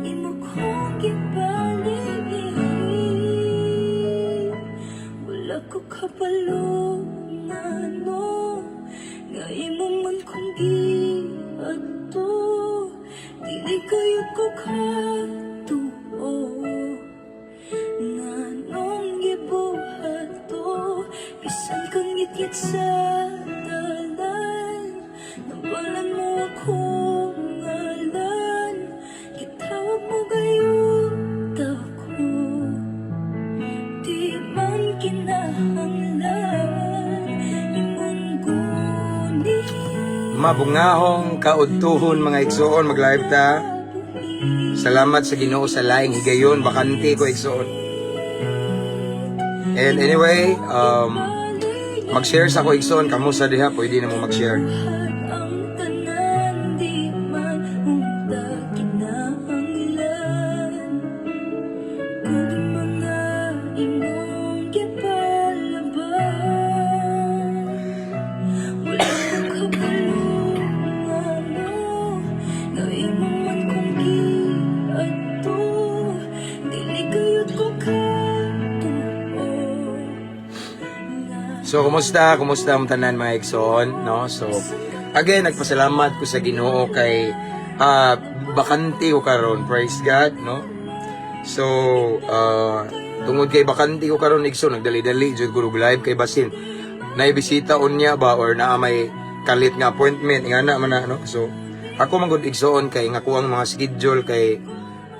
imo kong gipaligid, wala ko kapalungan mo, nga imo man kong giadto, dili kayo ko katuo, nganong gibuhat to, bisan kong ngit-ngit sa dalan, nawalan mo akong ngalan, gitawag mo gayon ko, di man kinahanglan, imong guni. Mabungahong kaudtuhon mga igsoon, mag-live ta. Salamat sa Ginoo sa laing higayon, bakante ko igsoon. And anyway, mag-share sa ko igsoon, kamo sa diha, pwede na mo mag-share. Ang tanan, di man unta kinahanglan, kung mga imong gipalaban, wala kong kapalungan mo, nga imo man kong giadto, dili gayud ko katuo. So, kumusta? Kumusta ang tanan mga igsoon, no? So, again, nagpasalamat ko sa Ginoo kay bakante ko karon, praise God, no? So, tungod kay bakante ko karon igsoon, nagdali-dali jud ko live kay basin naibisita unya ba or naa may kalit nga appointment nga na man na, no? So, ako man gud igsoon kay nga kuang mga schedule kay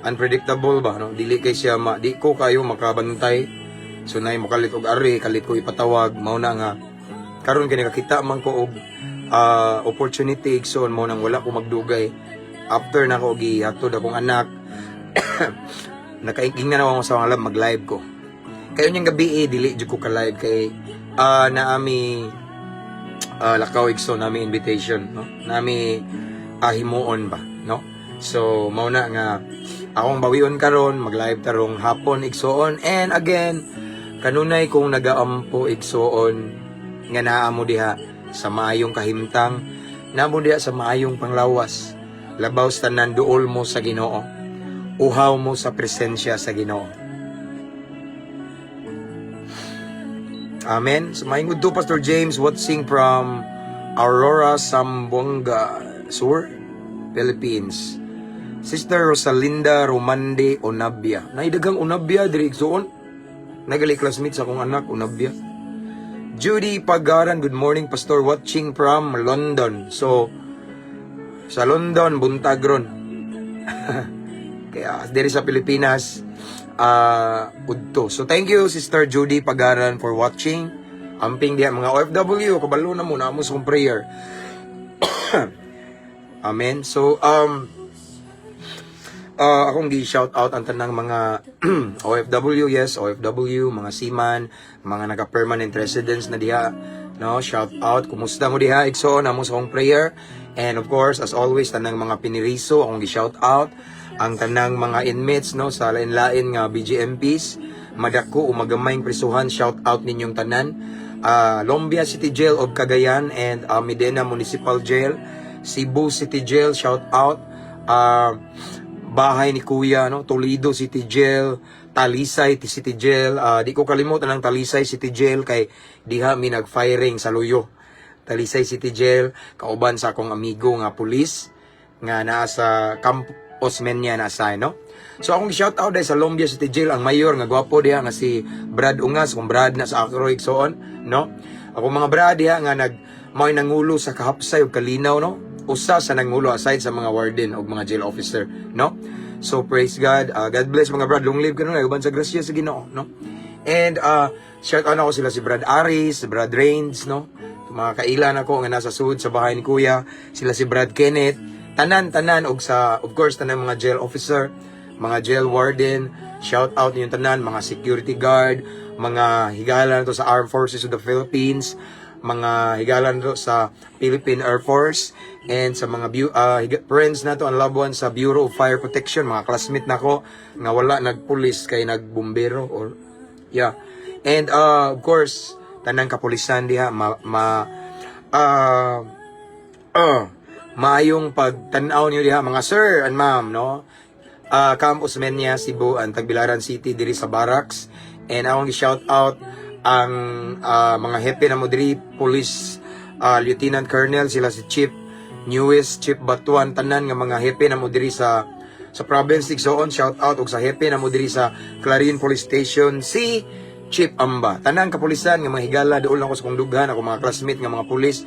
unpredictable ba, no? Dili kay siya di ko kayo makabantay. So nay mo kalit og ari, kalit ko ipatawag, mao na nga karon kay nakakita man ko og opportunity igsoon, mao nang wala ko magdugay after na ko gihatod akong anak. Nakaingking na ako sa mga lab mag-live ko. Kayo niyang gabi dili jud ko ka-live kay naami lakaw igsoon nami invitation, no? Nami himuon ba, no? So mao na nga akong bawion karon mag-live tarong hapon igsoon, and again kanunay kong nagaampo igsoon nga naa mo diha sa maayong kahimtang, namo diha sa maayong panglawas, labaw sa tanan duol mo sa Ginoo, uhaw mo sa presensya sa Ginoo. Amen. So maayong udto Pastor James watching from Aurora, Zamboanga Sur, Philippines. Sister Rosalinda Romande Onabia. Naidagang Onabia diri igsoon. Nagali classmate sa akong anak Onabia. Judy Pagaran, good morning Pastor, watching from London. So sa London buntagron. Kaya diri sa Pilipinas udto. So thank you Sister Judy Pagaran for watching. Amping diha mga OFW, kabalo na muna mo sa akong prayer. Amen. So akong gi-shout out ang tanang mga OFW, yes, OFW, mga seaman, mga naka-permanent residents na diha, no? Shout out, kumusta mo diha? Igsoon amo sa akong prayer. And of course, as always, tanang mga piniriso akong gi-shout out, ang tanang mga inmates, no, sa lain-lain nga BGMPs, madako o magamayng prisuhan, shout out ninyong tanan. Lombia City Jail of Cagayan and Medina Municipal Jail, Cebu City Jail, shout out. Bahay ni Kuya, no? Toledo City Jail, Talisay City Jail, di ko kalimutan ang Talisay City Jail kay diha mi nag-firing sa Luyo. Talisay City Jail, kauban sa akong amigo nga pulis nga naa sa Camp Osmeña na asay, no? So akong shout out dahil sa Lombia City Jail ang mayor nga gwapo diha nga si Brad Ungas, kung Brad na sa Akroy soon, no? Ako mga Brad diha nga mao'y nangulo sa kahapsay ug kalinaw, no? Usa sa nangulo aside sa mga warden o mga jail officer, no? So praise God. God bless mga Brad, long live ka nun, uban sa grasya sa Ginoo, no? And shout out ako sila si Brad Aris, si Brad Rains, no? Mga kailan ako nga nasa sud sa bahay ni Kuya, sila si Brad Kenneth, tanan og sa of course tanan mga jail officer, mga jail warden, shout out niyo tanan, mga security guard, mga higala to sa Armed Forces of the Philippines, mga higala to sa Philippine Air Force, and sa mga friends nato ang loved ones sa Bureau of Fire Protection, mga classmate nako nga wala nagpulis kay nagbumbero or yeah. And of course tanang kapulisan diha maayong pagtan-aw niyo diha mga sir and ma'am, no? Camp Osmeña, Cebu, ang Tagbilaran City diri sa Barracks. And akong shout out ang mga hepe na mo diri, Police Lieutenant Colonel, sila si Chief Newest, Chief Batuan, tanan nga mga hepe na mo diri sa province Tigsoon, shout out og sa hepe na mo diri sa Clarin Police Station, si Chief Amba. Tanang kapulisan nga mga higala dool lang ko sa kong dughan, ako mga classmate nga mga pulis.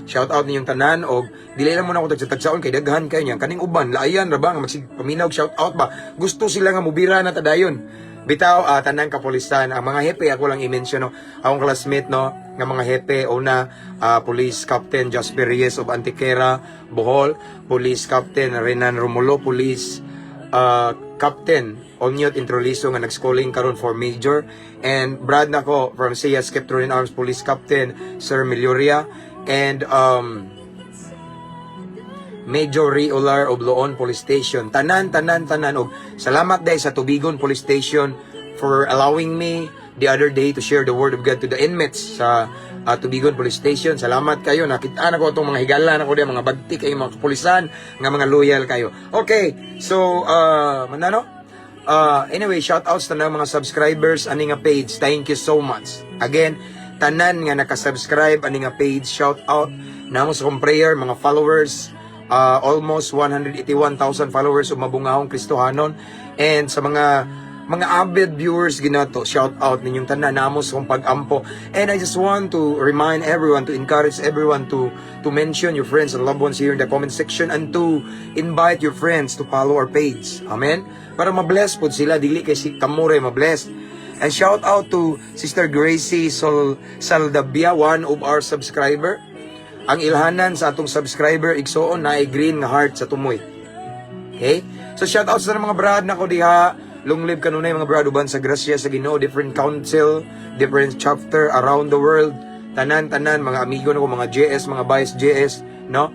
Shout out ninyong tanan og dili lang mo na ako tagsa-tagsaon kay daghan kayo niya kaning uban laayan ra ba nga magpaminaw shout out ba gusto sila nga mubira na tadayon bitaw. Tanang kapulisan ang mga hepe ako lang i-mention, no, akong classmate, no, nga mga hepe una, Police Captain Jasper Reyes of Antiquera, Bohol, Police Captain Renan Romulo, Police Captain Onyot Introliso nga nag-schooling karon for Major, and Brad nako from Sia Skeptron Arms Police Captain Sir Miloria, and Major Riolar of Loon Police Station. Tanan og salamat dai sa Tubigon Police Station for allowing me the other day to share the word of God to the inmates sa Tubigon Police Station. Salamat kayo, nakita na ko itong mga higala na ko diya, mga bagti kayo, mga kapulisan, nga mga loyal kayo. Okay, so, anyway, shoutouts na ng mga subscribers ani nga page. Thank you so much. Again, tanan nga nakasubscribe ani nga page, shoutout na mo sa kong prayer, mga followers, almost 181,000 followers o mabungahong Kristohanon, and sa mga avid viewers ginato, shout out ninyong tanan namo sa kong pag-ampo. And I just want to remind everyone, to encourage everyone to mention your friends and loved ones here in the comment section, and to invite your friends to follow our page. Amen? Para ma-bless po sila, dili kay si Kamure ma-bless. And shout out to Sister Gracie Saldabia, one of our subscriber. Ang ilhanan sa atong subscriber igsoon na green nga heart sa tumoy. Okay? So shout out sa mga brad na ko diha. Long live kanunay mga brad uban sa grasya sa Ginoo, different council, different chapter around the world. Tanan mga amigo nako, mga JS, mga vice JS, no?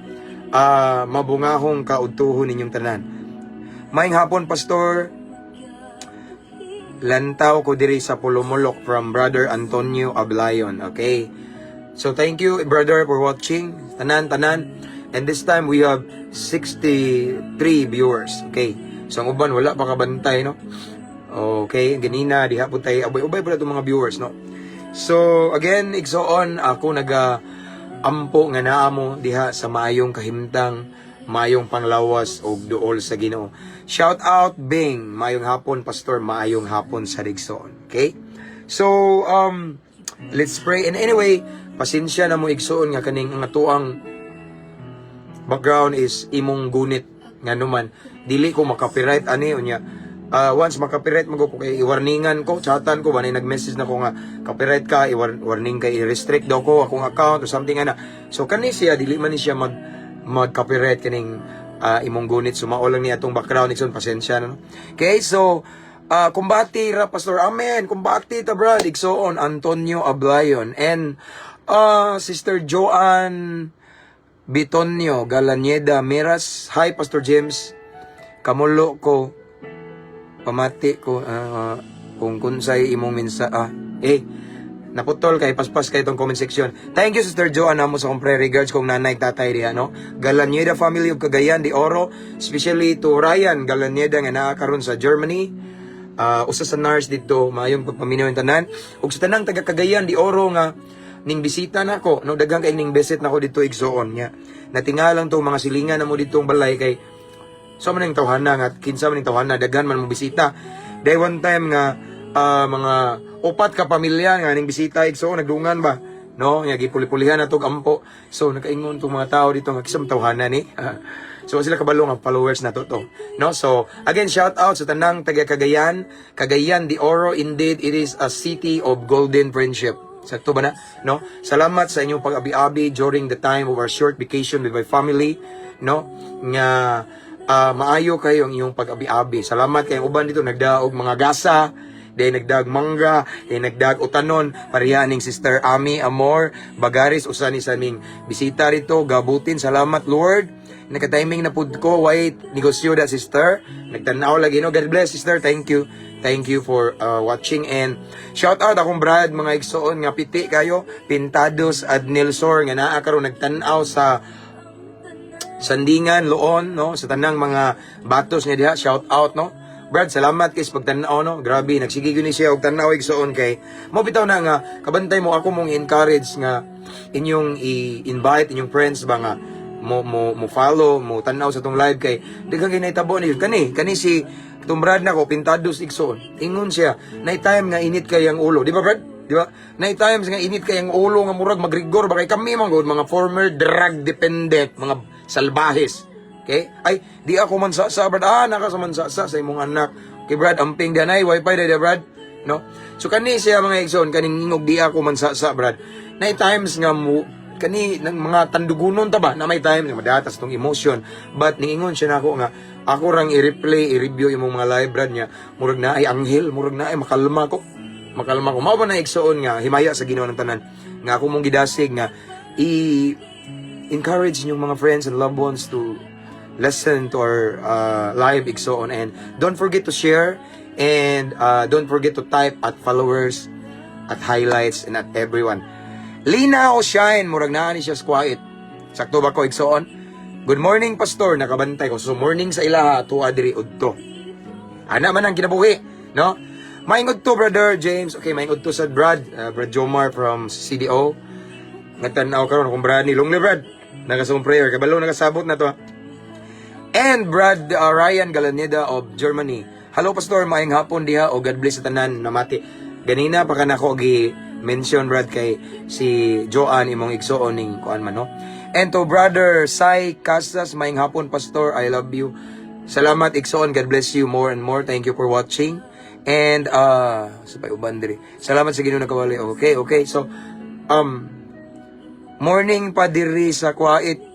Mabungahong kaudtuhon ninyong tanan. Maayong hapon, Pastor. Lantaw ko diri sa Pulumulok from Brother Antonio Ablayon. Okay? So thank you, brother, for watching. Tanan. And this time we have 63 viewers. Okay? So ang uban wala pa kabantay, no? Okay, ganina diha po tayo ubay pala itong mga viewers, no? So again, igsoon ako ampo nga naa mo diha sa maayong kahimtang, maayong panglawas og duol sa Ginoo. Shout out Bing, maayong hapon Pastor, maayong hapon sa Digsoon. Okay? So let's pray. And anyway, pasensya na mo igsoon nga kaning ang atuang background is imong gunit nga naman dili ko makapiright ani unya. Once makapiright mago ko kay i-warningan ko, chatan ko banay nag-message na ko nga copyright ka, i-warning kay i-restrict daw ko akong account or something ana. So kani siya dili man ni siya mag-copyright kaning imong gunit, sumao lang ni atong background igsoon, pasensya na, no? Okay, so kumbati ra Pastor, amen, kumbati ta brad igsoon Antonio Ablayon, and Sister Joanne Bitonio Galaneda Meras. Hi Pastor James, kamulo ko, pamati ko kung kunsay imong minsa naputol kay paspas kay itong comment section. Thank you Sister Joanne mo sa prayer regards kong nanay tatay diha, no? Galaneda family of Cagayan de Oro, especially to Ryan Galaneda nga naa karon sa Germany, usa sa nurse dito, maayong pagpaminaw tanan, ug sa tanang taga Cagayan de Oro nga ning bisita nako, no, daghang kay ning visit nako dito igsoon nya. Natingalang to mga silingan na mo ditong balay kay so man ning tawhana nga kinsa man ning tawhana daghan man mo bisita. Day one time nga mga upat ka pamilya nga ning bisita igsoon nagdungan ba, no, nga gipuli-pulihan na tog ampo. So nakaingon tong mga tao dito nga kisam tawhana ni. So sila kabalo nga followers na to. No, so again shout out sa tanang taga Cagayan, Cagayan de Oro. Indeed, it is a city of golden friendship. Sakto ba na? No? Salamat sa inyong pag-abi-abi during the time of our short vacation with my family, no? Nga maayo kayo ang iyong pag-abi-abi. Salamat kayong uban dito nagdaog mga gasa, day nagdag mangga, day nagdag utanon, pareha ning Sister Ami Amor Bagaris usa ni sa aming bisita rito. Gabutin, salamat Lord. Naka-timing na pud ko, wait, negosyo da sister. Nagtanaw lagi, no? God bless sister. Thank you. Thank you for watching, and shout out akong brad mga igsoon nga piti kayo, Pintados Adnilsor nga naa karon nagtan-aw sa Sandingan, Loon, no? Sa tanang mga batos niya diha, shout out, no? Brad, salamat kay sa pagtanaw, no? Grabe, nagsige ni siya og tanaw igsoon kay mo bitaw na nga kabantay mo ako mong encourage nga inyong i-invite inyong friends ba nga mo follow, mo tanaw sa tong live kay daghang ginahitabo ni kani si itong Brad na ko pintados igsoon. Ingon siya, night time nga init kay ang ulo, di ba Brad? Di ba? Night times nga init kay ang ulo nga murag magrigor ba kay kami mga former drug dependent, mga salbahes. Okay? Ay, di ako mansasa, Brad. Naka sa mansasa sa imong anak. Okay, Brad, amping danay, wifi da, Brad. No? So, kani siya mga igsoon, kaning ingog di ako mansasa, Brad. Night times nga mo, kani, ng mga tandugunon ta ba, na may times, nga madatas tong emotion. But, ningingon siya na ako nga, ako rang i-replay, i-review imong mga live, Brad, niya. Murag na ay anghel, murag na ay makalma ko. Mao ba na igsoon nga, himaya sa Ginoo ng tanan. Nga ako mong gidasig nga, encourage yung mga friends and loved ones to listen to our live igsoon, and don't forget to share, and don't forget to type at followers, at highlights, and at everyone. Lina o Shine, murag naa ni siya quiet. Sakto ba ko igsoon? Good morning pastor, nakabantay ko. So morning sa ilaha to adiri udto. Ana man ang kinabuhi, no? Maingod to brother James. Okay, maingod to sa Brad Jomar from CDO. Nagtanaw karon kung Brad ni Long Brad. Nagasong prayer, kabalo nagasabot na to. And Brad Ryan Galaneda of Germany. Hello Pastor, maayong hapon diha o God bless sa tanan namati. Ganina pa kanako gi-mention Brad kay si Joanne imong igsoon ning kuan man no. And to Brother Sai Casas, maayong hapon Pastor, I love you. Salamat igsoon, God bless you more and more. Thank you for watching. And sabay uban diri. Salamat sa Ginoo nakawali. Okay. So morning pa diri sa Kuwait.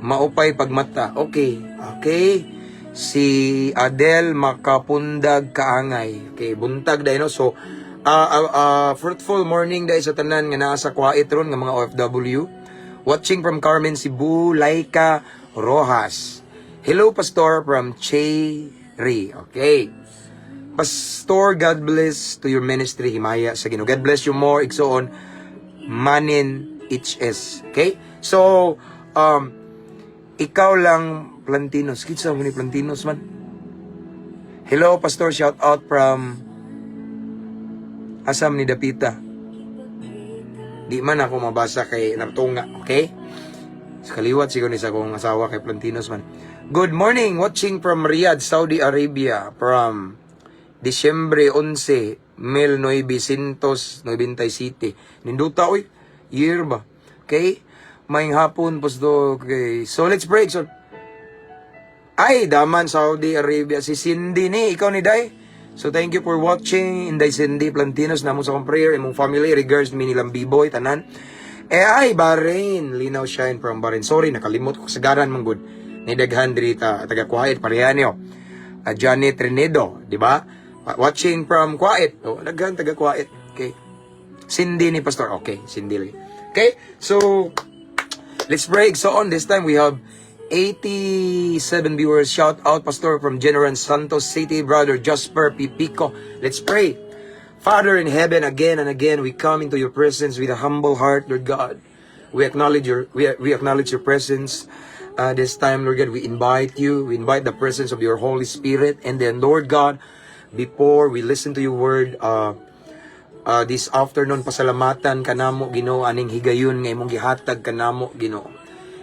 Maupay pagmata. Okay. Si Adel makapundag kaangay. Okay, buntag dahil no. So, fruitful morning dahil sa tanan nga naa sa Kuwait ron nga mga OFW. Watching from Carmen Cebu, Laika Rojas. Hello, Pastor from Cherry. Okay. Pastor, God bless to your ministry, himaya sa Ginoo. God bless you more, igsoon, Manin HS. Okay? So, ikaw lang Plantinos. Kitsa mo ni Plantinos man. Hello, Pastor. Shout out from Asam ni Dapita. Di man ako mabasa kay Naptunga. Okay? Sa kaliwat siguro ni sa akong asawa kay Plantinos man. Good morning. Watching from Riyadh, Saudi Arabia. From Disyembre 11, 1997. Ninduta, oy. Year ba? Okay? Maayong hapon, Pastor. Okay. So, let's break. So, ay, daman, Saudi Arabia. Si Cindy ni, ikaw ni Day. So, thank you for watching. Inday Cindy Plantinos, namo sa akong prayer. Imong family, regards me nilang B-boy, tanan. Ay, Bahrain. Linaw Shine from Bahrain. Sorry, nakalimot ko. Sagaran, man good. Ni Daghan Drita, taga-Kuwait, parehanyo. Janet Renedo, di ba? Watching from Kuwait. Daghan, taga-Kuwait. Okay. Cindy ni Pastor. Okay, Cindy. Okay, so, let's break. So on this time we have 87 viewers. Shout out Pastor from General Santos City, Brother Jasper Pipico. Let's pray. Father in heaven, again and again we come into your presence with a humble heart, Lord God. We acknowledge your presence. This time, Lord God, we invite you. We invite the presence of your Holy Spirit. And then, Lord God, before we listen to your word, this afternoon, pasalamatan kanamo Ginoo aning higayon nga imong gihatag kanamo Ginoo.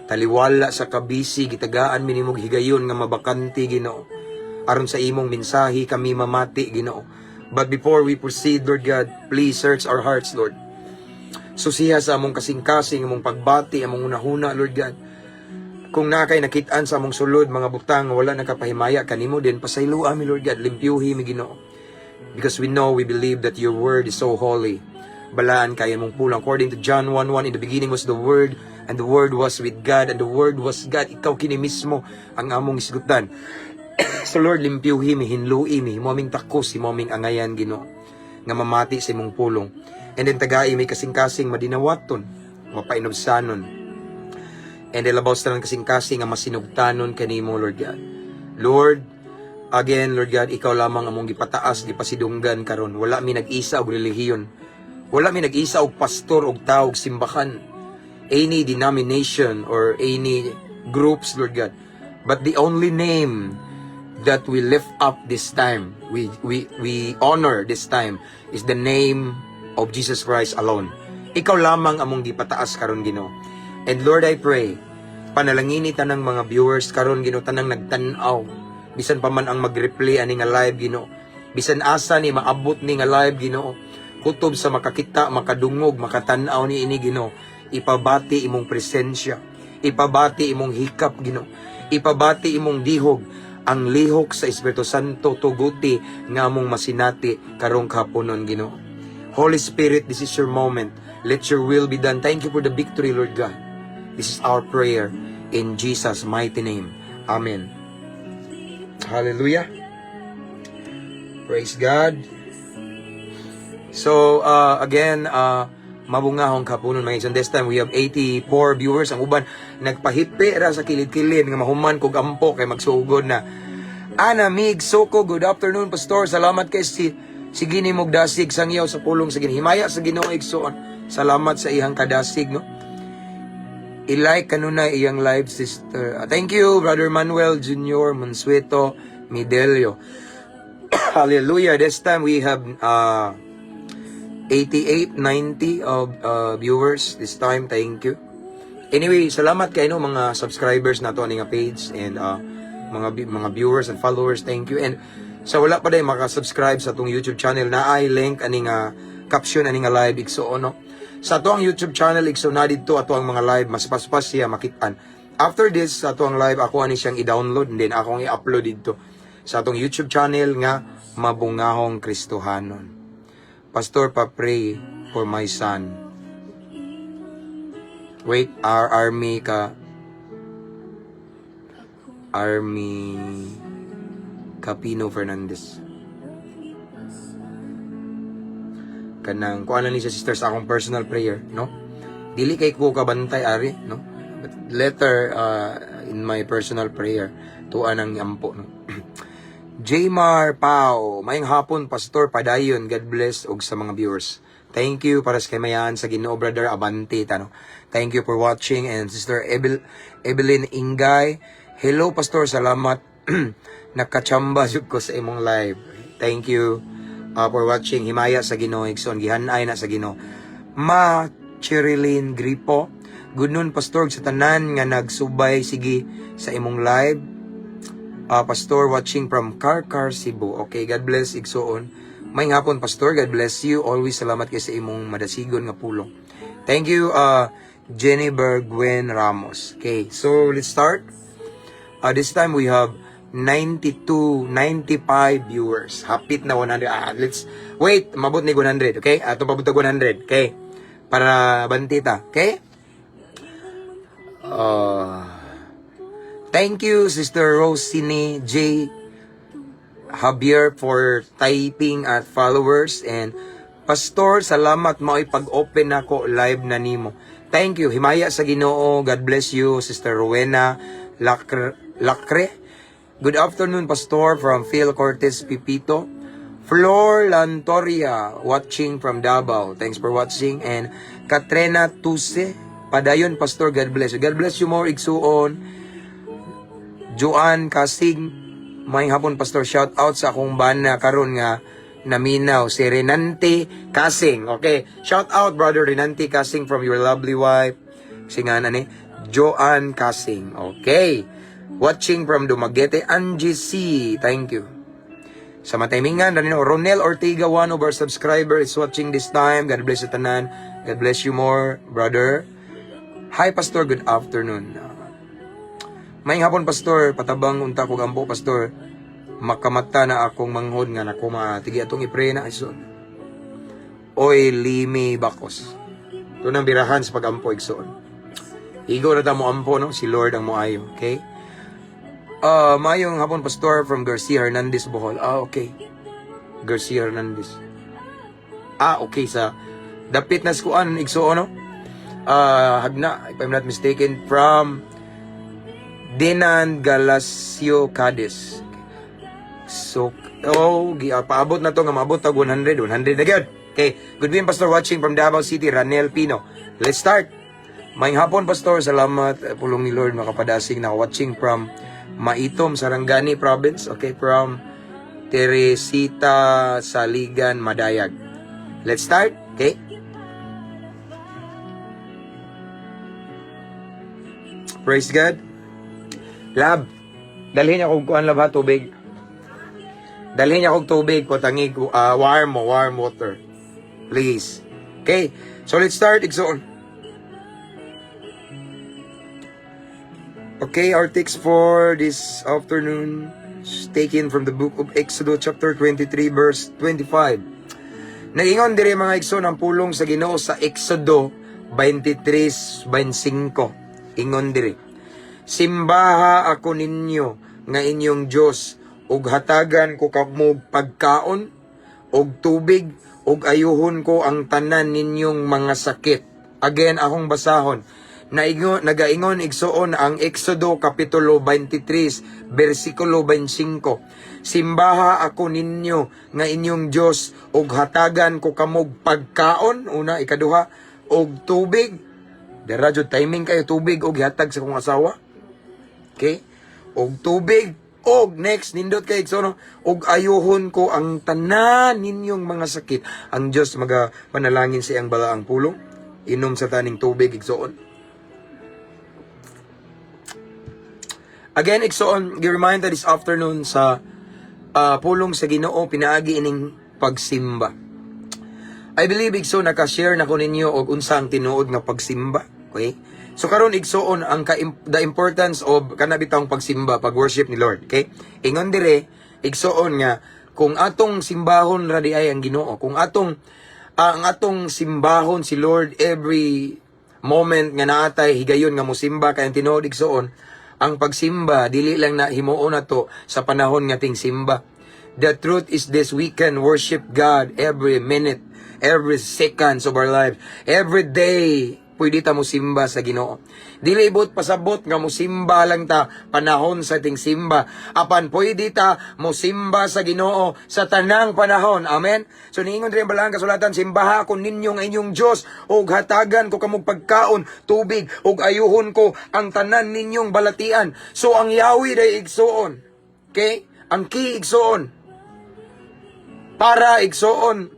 Taliwala sa kabisi gitagaan mi nimong higayon nga mabakanti Ginoo. Aron sa imong mensahe kami mamati Ginoo. But before we proceed, Lord God, please search our hearts, Lord. Susiha sa among kasing-kasing, among pagbati, among unahuna, Lord God. Kung nakay nakitaan sa among sulod, mga butang wala nakapahimaya kanimo din, pasaylo ami Lord God, limpyuhi mi Ginoo. Because we know, we believe that your word is so holy. Balaan kaya mong pulang. According to John 1:1, in the beginning was the word, and the word was with God, and the word was God. Ikaw kini mismo ang among isgutan. So Lord, limpyuhi mi, hinlui mi, himaming takos, himaming angayan Ginoo, nga mamati sa imong pulong. And then tagai may kasing-kasing madinawaton, mapainobsanon. And ilabaw sa kasing-kasing nga masinugtanon kanimo, Lord God. Lord, again, Lord God, ikaw lamang among gipataas, gipasidunggan karon. Wala mi nag-isa og relihiyon. Wala mi nag-isa og pastor og tao og simbahan. any denomination or any groups, Lord God. But the only name that we lift up this time, we honor this time, is the name of Jesus Christ alone. Ikaw lamang among gipataas karon, Ginoo. And Lord, I pray, panalangini tanang mga viewers karon, Ginoo, tanang nagtan-aw, bisan pa man ang mag-replay ani nga live, Ginoo, bisan asa ni maabot ni nga live, Ginoo, kutob sa makakita, makadungog, makatan-aw ni ini, Ginoo, ipabati imong presensya, ipabati imong hikap, Ginoo, ipabati imong dihog, ang lihok sa Espiritu Santo tuguti nga among masinati karong kapunon, Ginoo. Holy Spirit, this is your moment. Let your will be done. Thank you for the victory, Lord God. This is our prayer in Jesus' mighty name. Amen. Hallelujah. Praise God. So, again, mabungahong kapunon mga igsoon. This time, we have 84 viewers. Ang uban, nagpahipi ra sa kilid-kilid, nga mahuman kog ampo, kay magsugod na. Ana, Mig, Soko, good afternoon, Pastor. Salamat kay si Gini Mugdasig, sangyaw sa pulong sa Ginhimaya sa Ginoo igsoon. Salamat sa iyang kadasig, no? I-like kanuna iyang live, sister. Thank you, Brother Manuel Jr. Monsueto Midelio. Hallelujah. This time, we have 88, 90 of viewers this time. Thank you. Anyway, salamat kayo mga subscribers na to nga page and mga viewers and followers. Thank you. And sa wala pa day maka-subscribe sa atong YouTube channel na ay link ani nga caption ani nga live igsoon, no. Sa ato ang YouTube channel igsoon na didto ato ang mga live mas paspas siya makitaan. After this sa ato ang live ako ani siyang i-download and then ako ang i-upload didto sa atong YouTube channel nga Mabungahong Kristohanon. Pastor, pa-pray for my son. Wait, our Army Capino Fernandez. Kanang kuan ni siya, sister, sa akong personal prayer, no? Dili kay ko kabantay ari, no? But letter in my personal prayer tuan ang ampo, no? Jmar Pao, mayang hapon, Pastor, padayon, God bless, og sa mga viewers. Thank you para sa kamayan sa Ginoo, Brother Abante, tano. Thank you for watching. And Sister Evelyn Ingay, hello, Pastor, salamat. Nakachamba jud ko sa imong live. Thank you for watching. Himaya sa Ginoo, igsoon, gihanay na sa Ginoo. Ma Cherilyn Gripo, good noon, Pastor, sa tanan nga nagsubay, sige, sa imong live. Pastor, watching from Karkar, Cebu. Okay, God bless, igsoon. May hapon, Pastor, God bless you. Always salamat kayo sa imong madasigon nga pulong. Thank you, Jennifer Gwen Ramos. Okay, so let's start. This time we have 92, 95 viewers. Hapit na 100. Let's wait, mabot ni 100, okay? Ato pabutag 100, okay? Para bantita, okay? Thank you, Sister Rosine J. Javier, for typing at followers. And Pastor, salamat mo ipag-open ako live na nimo. Thank you. Himaya sa Ginoo. God bless you, Sister Rowena Lacre. Good afternoon, Pastor, from Phil Cortez Pipito. Flor Lantoria, watching from Davao. Thanks for watching. And Katrina Tuse, padayon, Pastor. God bless you. God bless you more, igsuon. Joan Kasing, may hapon, Pastor, shout out sa akong bana karon nga naminaw, si Renante Kasing. Okay, shout out, Brother Renante Kasing, from your lovely wife, singanan ni Joan Kasing. Okay, watching from Dumaguete, Angie C. Thank you. Sa matimingan, Ronel Ortega, one of our subscribers, is watching this time. God bless you, tanan. God bless you more, brother. Hi, Pastor, good afternoon. May hapon, Pastor, patabang unta ko gampo, Pastor. Makamata na akong manghod nga nako matigi atong ipre na ison. Oy, Limi Bakos. Ito nang birahan sa pagampo, igsoon. Higo na ta mo ampo, no? Si Lord ang moayo, okay? Mayong hapon, Pastor, from Garcia Hernandez, Bohol. Okay. Garcia Hernandez. Okay, sa dapit na skuan, igsoon, no? Hagna, if I'm not mistaken, from Dinan Galasio Cadiz. So, paabot na to nga maabot tag 100 na gyud. Okay, good evening, Pastor, watching from Davao City, Ranel Pino. Let's start. Maayong hapon, Pastor. Salamat. Pulong ni Lord makapadasing na watching from Maitom, Sarangani Province. Okay, from Teresita Saligan, Madayag. Let's start. Okay? Praise God. Lab, dalhin niya kong kuhan, lab, ha, tubig. Dalhin niya kong tubig, patangig, warm water. Please. Okay, so let's start. Igsoon. Okay, our text for this afternoon is taken from the book of Exodus chapter 23 verse 25. Nagingon dire mga igsoon ang pulong sa Ginoo sa Exodo 23:25. Ingon dire. Simbaha ako ninyo nga inyong Dios ug hatagan ko kamo pagkaon og tubig ug ayuhon ko ang tanan ninyong mga sakit. Again akong basahon. Nagaingon igsoon ang Exodo kapitulo 23 bersikulo 25. Simbaha ako ninyo nga inyong Dios ug hatagan ko kamog pagkaon una ikaduha og tubig. Dira jud timing kayo tubig og hatag sa kong asawa. Okay? Og tubig og next nindot kay igsoon og ayuhon ko ang tanan ninyong mga sakit. Ang Dios panalangin sa iyang balaang pulong. Inom sa taning tubig igsoon. Again, igsoon, gi-remind this afternoon sa pulong sa Ginoo pinaagi ining pagsimba. I believe igsoon naka-share na ko ninyo og unsa ang tinuod nga pagsimba. Okay? So karon igsoon ang the importance of kanabitang pagsimba, pag-worship ni Lord. Okay? Ingon dire igsoon nga kung atong simbahon ra di ay ang Ginoo, kung ang atong simbahon si Lord every moment nga naatay higayon nga mosimba kay ang tinuod igsoon ang pagsimba, dili lang na himuon na to sa panahon nga ting simba. The truth is this, we can worship God every minute, every seconds of our life. Every day, pwede ta mo simba sa Ginoo. Dili ibot pasabot nga mo simba lang ta panahon sa ting simba. Apan pwede ta mo simba sa Ginoo sa tanang panahon. Amen? So niingon rin balang kasulatan, simbaha ko ninyo nga inyong Dios ug hatagan ko kamog pagkaon, tubig ug ayuhon ko ang tanan ninyong balatian. So ang Yahweh day igsoon. Okay? Ang ki igsoon. Para igsoon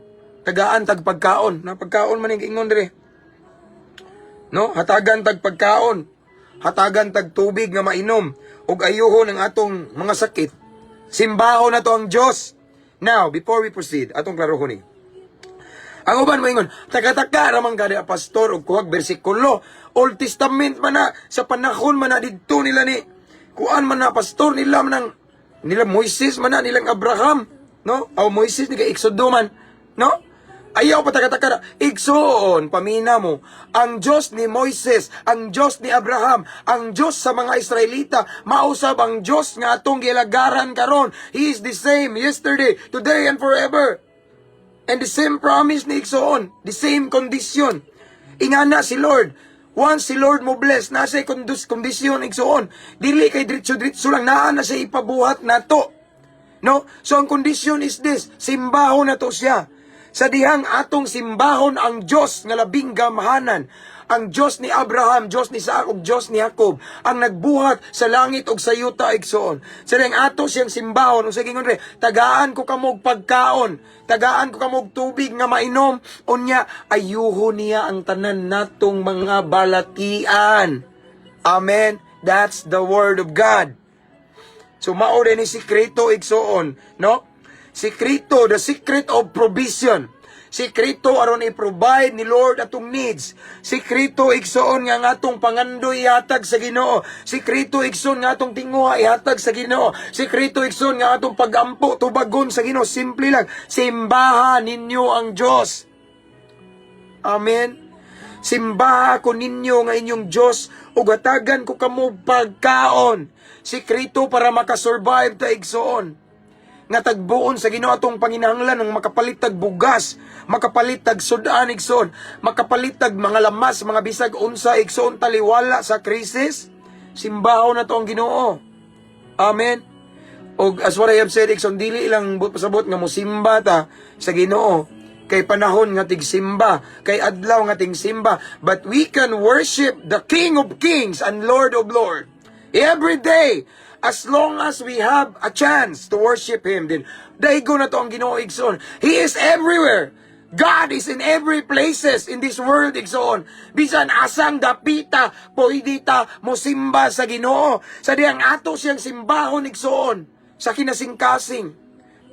tagaan tag pagkaon. Na pagkaon man ing ingon dire. No, hatagan tag pagkaon, hatagan tag tubig nga mainom, ug ayuhon ang atong mga sakit. Simbahon na to ang Dios. Now, before we proceed, atong klarohon ni. Ang uban mo ingon, taka-taka ramang kada pastor ug kuwag bersikulo, Old Testament man na sa panahon man na didto nila ni kuan man na pastor nila man nila Moises man na nilang Abraham, no? Aw Moises ni kay Exodo man, no? Ayaw patakataka, igsoon, pamina mo, ang Diyos ni Moises, ang Diyos ni Abraham, ang Diyos sa mga Israelita, mausab ang Diyos nga atong gilagaran karon. He is the same yesterday, today, and forever. And the same promise ni igsoon, the same condition. Ingana si Lord, once si Lord mo bless, nasa kondisyon igsoon, dili kay diretso-diretso lang, naa na siya ipabuhat na to. No? So ang condition is this, simbaho na to siya. Sa dihang atong simbahon ang Diyos nga labing gamhanan, ang Diyos ni Abraham, Diyos ni Isaac, ug Diyos ni Jacob, ang nagbuhat sa langit ug sa yuta igsoon. Sa dihang ato siyang simbahon, ug sa gingon re, tagaan ko kamog pagkaon, tagaan ko kamog tubig nga mainom, unya ayuho niya ang tanan natong mga balatian. Amen. That's the word of God. So mao ni sikreto igsoon, no? Sikrito, the secret of provision. Sikrito aron i-provide ni Lord atong needs. Sikrito igsoon nga atong pangandoy ihatag sa Ginoo. Sikrito igsoon nga atong tinguha ihatag sa Ginoo. Sikrito igsoon nga atong pagampo tubagon sa Ginoo. Simple lang, simbahan ninyo ang Dios. Amen. Simbaha ko ninyo nga inyong Dios ug hatagan ko kamo pagkaon. Sikrito para makasurvive ta igsoon. Nga tagbuon sa Ginoo atong panginahanglan ng makapalit tag bugas, makapalit tag sudan igsoon, makapalit tag mga lamas, mga bisag unsa igsoon taliwala sa krisis. Simbaho na to ang Ginoo. Amen. Og as what I have said, igsoon dili lang pasabot nga mosimba ta sa Ginoo. kay panahon nga tigsimba, kay adlaw nga tigsimba, but we can worship the King of Kings and Lord of Lords every day as long as we have a chance to worship Him. Din daigo na to ang Ginoo igsoon. He is everywhere. God is in every places in this world igsoon. Bisan asang dapita pwede ta mosimba sa Ginoo. Sa diyang ato siyang simbahon igsoon sa kinasingkasing,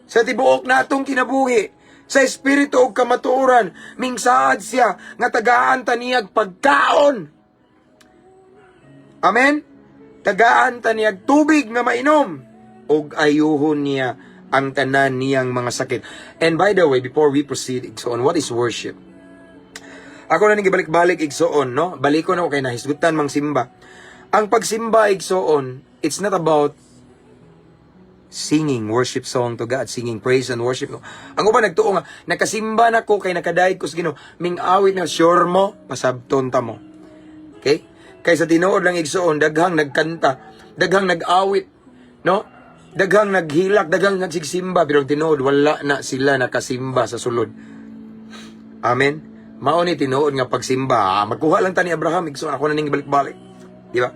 sa tibuok natong kinabuhi, sa espiritu og kamatuoran, mingsaad siya nga tagaan taniyag pagkaon. Amen. Tagaan taniyag tubig nga mainom, og ayuhon niya ang tanan niyang mga sakit. And by the way, before we proceed, igsoon, what is worship? Ako na ning gibalik-balik igsoon, no? Balikon ako kay nahisgutan mang simba. Ang pagsimba igsoon, it's not about singing worship song to God, singing praise and worship. No? Ang uban nagtuo nga, nakasimba na ko kay nakadayeg ko sa Ginoo, ming awit na sure mo, pasabton ta mo. Okay? Kay sa tinuod lang igsoon, daghang nagkanta, daghang nag-awit, no? Daghang naghilak, daghang nagsigsimba, pero tinuod wala na sila nakasimba sa sulod. Amen. Mao ni tinuod nga pagsimba. Magkuha lang ta ni Abraham igsoon, ako na ning balik-balik. Di ba?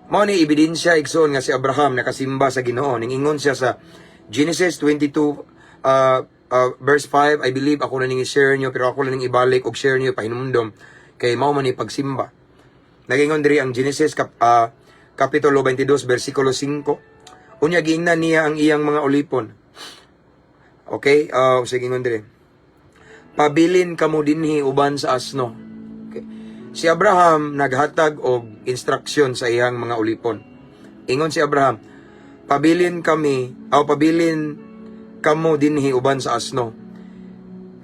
Mao ni ebidensya igsoon nga si Abraham nakasimba sa Ginoo. Ning ingon siya sa Genesis 22 verse 5. I believe ako na ning i-share niyo, pero ako na ning ibalik og share niyo pahinumdom kay mao man ni pagsimba. Nagingon diri ang Genesis kapitulo 22 bersikulo 5. Unya giingnan niya ang iyang mga ulipon. Okay? Sige ingon diri. Pabilin kamo dinhi uban sa asno. Okay. Si Abraham naghatag og instruction sa iyang mga ulipon. Ingon si Abraham, pabilin kamo dinhi uban sa asno.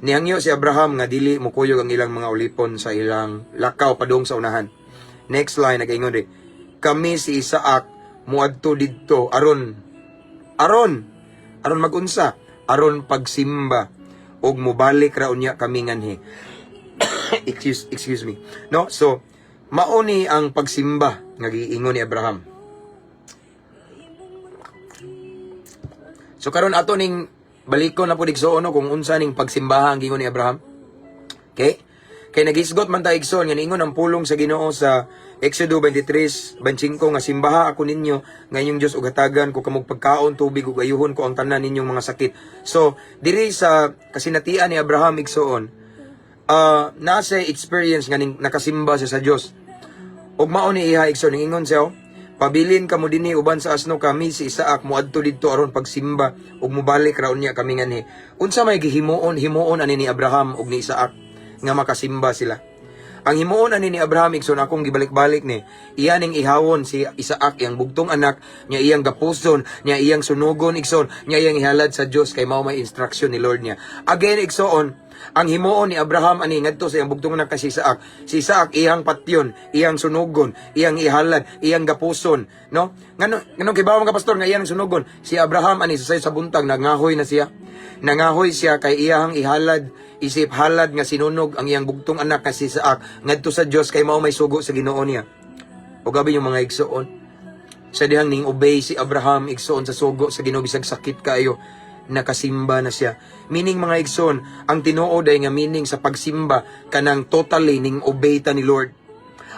Nihangyo si Abraham nga dili mukuyog ang ilang mga ulipon sa ilang lakaw padung sa unahan. Next line nagaingon ri. Kami si Isaac muadto didto aron magunsa, aron pagsimba og mubalik ra unya kami nganhi. excuse me. No, so mauni ang pagsimba nga giingon ni Abraham. So karon ato ning balikon na pud igsoon no, kung unsa ning pagsimbaha ang giingon ni Abraham. Okay? Kay nagisgot man ta igsoon nga niingon ang pulong sa Ginoo sa Exodo 23:25 nga simbaha ako ninyo nga inyong Dios ug hatagan ko kamog pagkaon tubig ug ayuhon ko ang tanan ninyong mga sakit. So diri sa kasinatian ni Abraham igsoon, nasa experience nga ning nakasimba siya sa Dios. Ug mao ni iha igsoon ingon siya, pabilin kamo dinhi uban sa asno kami si Isaac muadto didto aron pagsimba ug mubalik ra unya kami nganhi. Unsa may himuon ani ni Abraham ug ni Isaac nga makasimba sila? Ang himuon ani ni Abraham igsoon akong gibalik-balik ni, iyan ning ihawon si Isaac iyang bugtong anak, nya iyang gapuson, nya iyang sunugon igsoon, nya iyang ihalad sa Dios kay mao may instruction ni Lord niya. Again igsoon, ang himuon ni Abraham ani ngadto sa iyang bugtong anak si Isaac. Si Isaac iyang patyon, iyang sunugon, iyang ihalad, iyang gapuson, no? Ngano kibaw mga pastor nga iyang sunugon? Si Abraham ani sa buntag nangahoy na siya. Nangahoy siya kay iyang ihalad, isip halad nga sinunog ang iyang bugtong anak nga si Isaac ngadto sa Dios kay mao may sugo sa Ginoo niya. O gabi yung mga igsoon, sa dihang ning obey si Abraham igsoon sa sugo sa Ginoo bisag sakit kaayo, nakasimba na siya. Meaning mga igsoon, ang tinuod ay nga meaning sa pagsimba kanang totally ning obey ta ni Lord.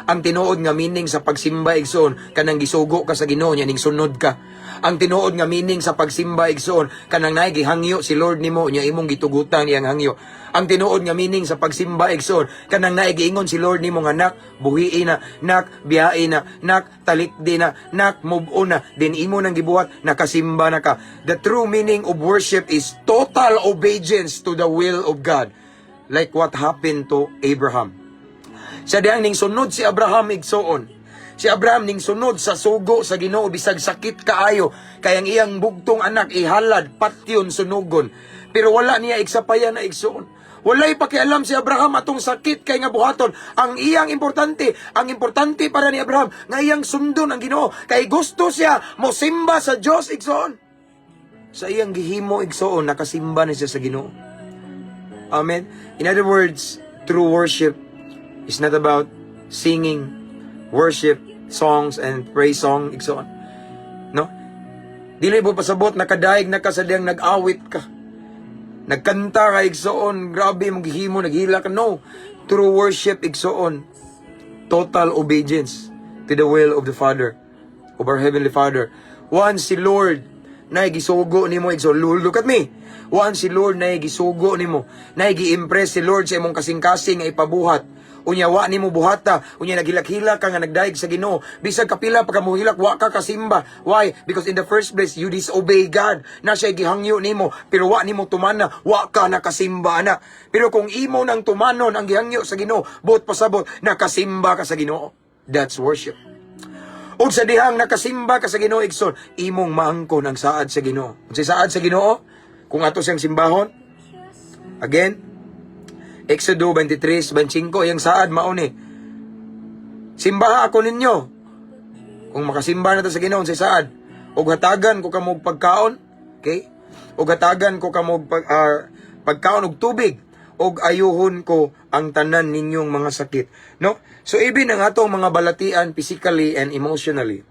Ang tinuod nga meaning sa pagsimba igsoon kanang gisugo ka sa Ginoo niya ning sunod ka. Ang tinuod nga meaning sa pagsimba igsoon kanang naay gihangyo si Lord nimo nya imong gitugutan iyang hangyo. Ang tinuod nga meaning sa pagsimba igsoon kanang naay giingon si Lord nimo nga nak buhiin na, nak biyain na, nak talikdi na, nak move on na, din imo nang gibuhat nakasimba na ka. The true meaning of worship is total obedience to the will of God, like what happened to Abraham. Sa diyang ning sunod si Abraham igsoon. Si Abraham ning sunod sa sugo sa Ginoo bisag sakit kaayo kay ang iyang bugtong anak ihalad patyon sunugon. Pero wala niya iksapayan na igsoon. Walay pakialam si Abraham atong sakit kay nga buhaton. Ang importante para ni Abraham nga iyang sundon ang Ginoo kay gusto siya mosimba sa Dios igsoon. Sa iyang gihimo igsoon nakasimba na siya sa Ginoo. Amen. In other words, true worship is not about singing worship songs and praise song igsoon. No? Dili mo pasabot nakadaig na ka sa diyang nag-awit ka. Nagkanta ka igsoon, grabe maghihimo, naghila ka. No. True worship igsoon. Total obedience to the will of the Father, of our Heavenly Father. Once si Lord na gisugo nimo igsoon, look at me. Once si Lord na gisugo nimo, na gi-impress si Lord sa imong kasing-kasing nga ipabuhat. Unya wa nimo buhata, unya naghilak-hilak ka nga nagdaig sa Ginoo. Bisag kapila pa ka mohilak, wa ka kasimba. Why? Because in the first place you disobey God. Na siya gihangyo nimo, pero wa nimo tumana, wa ka nakasimba na. Pero kung imo nang tumanon ang gihangyo sa Ginoo, buot pasabot nakasimba ka sa Ginoo. That's worship. Ug sa dihang nakasimba ka sa Ginoo igsoon, imong maangkon ang saad sa Ginoo. Unsay saad sa Ginoo? Kung ato siyang simbahon, again, Exodo 23:25, yung saad mauni. Simbaha ako ninyo. Kung makasimba na to sa Ginoo sa saad, ug hatagan ko kamo pagkaon, okay? Ug hatagan ko kamo pagkaon og tubig, ug ayuhon ko ang tanan ninyong mga sakit, no? So even ang atong mga balatian physically and emotionally,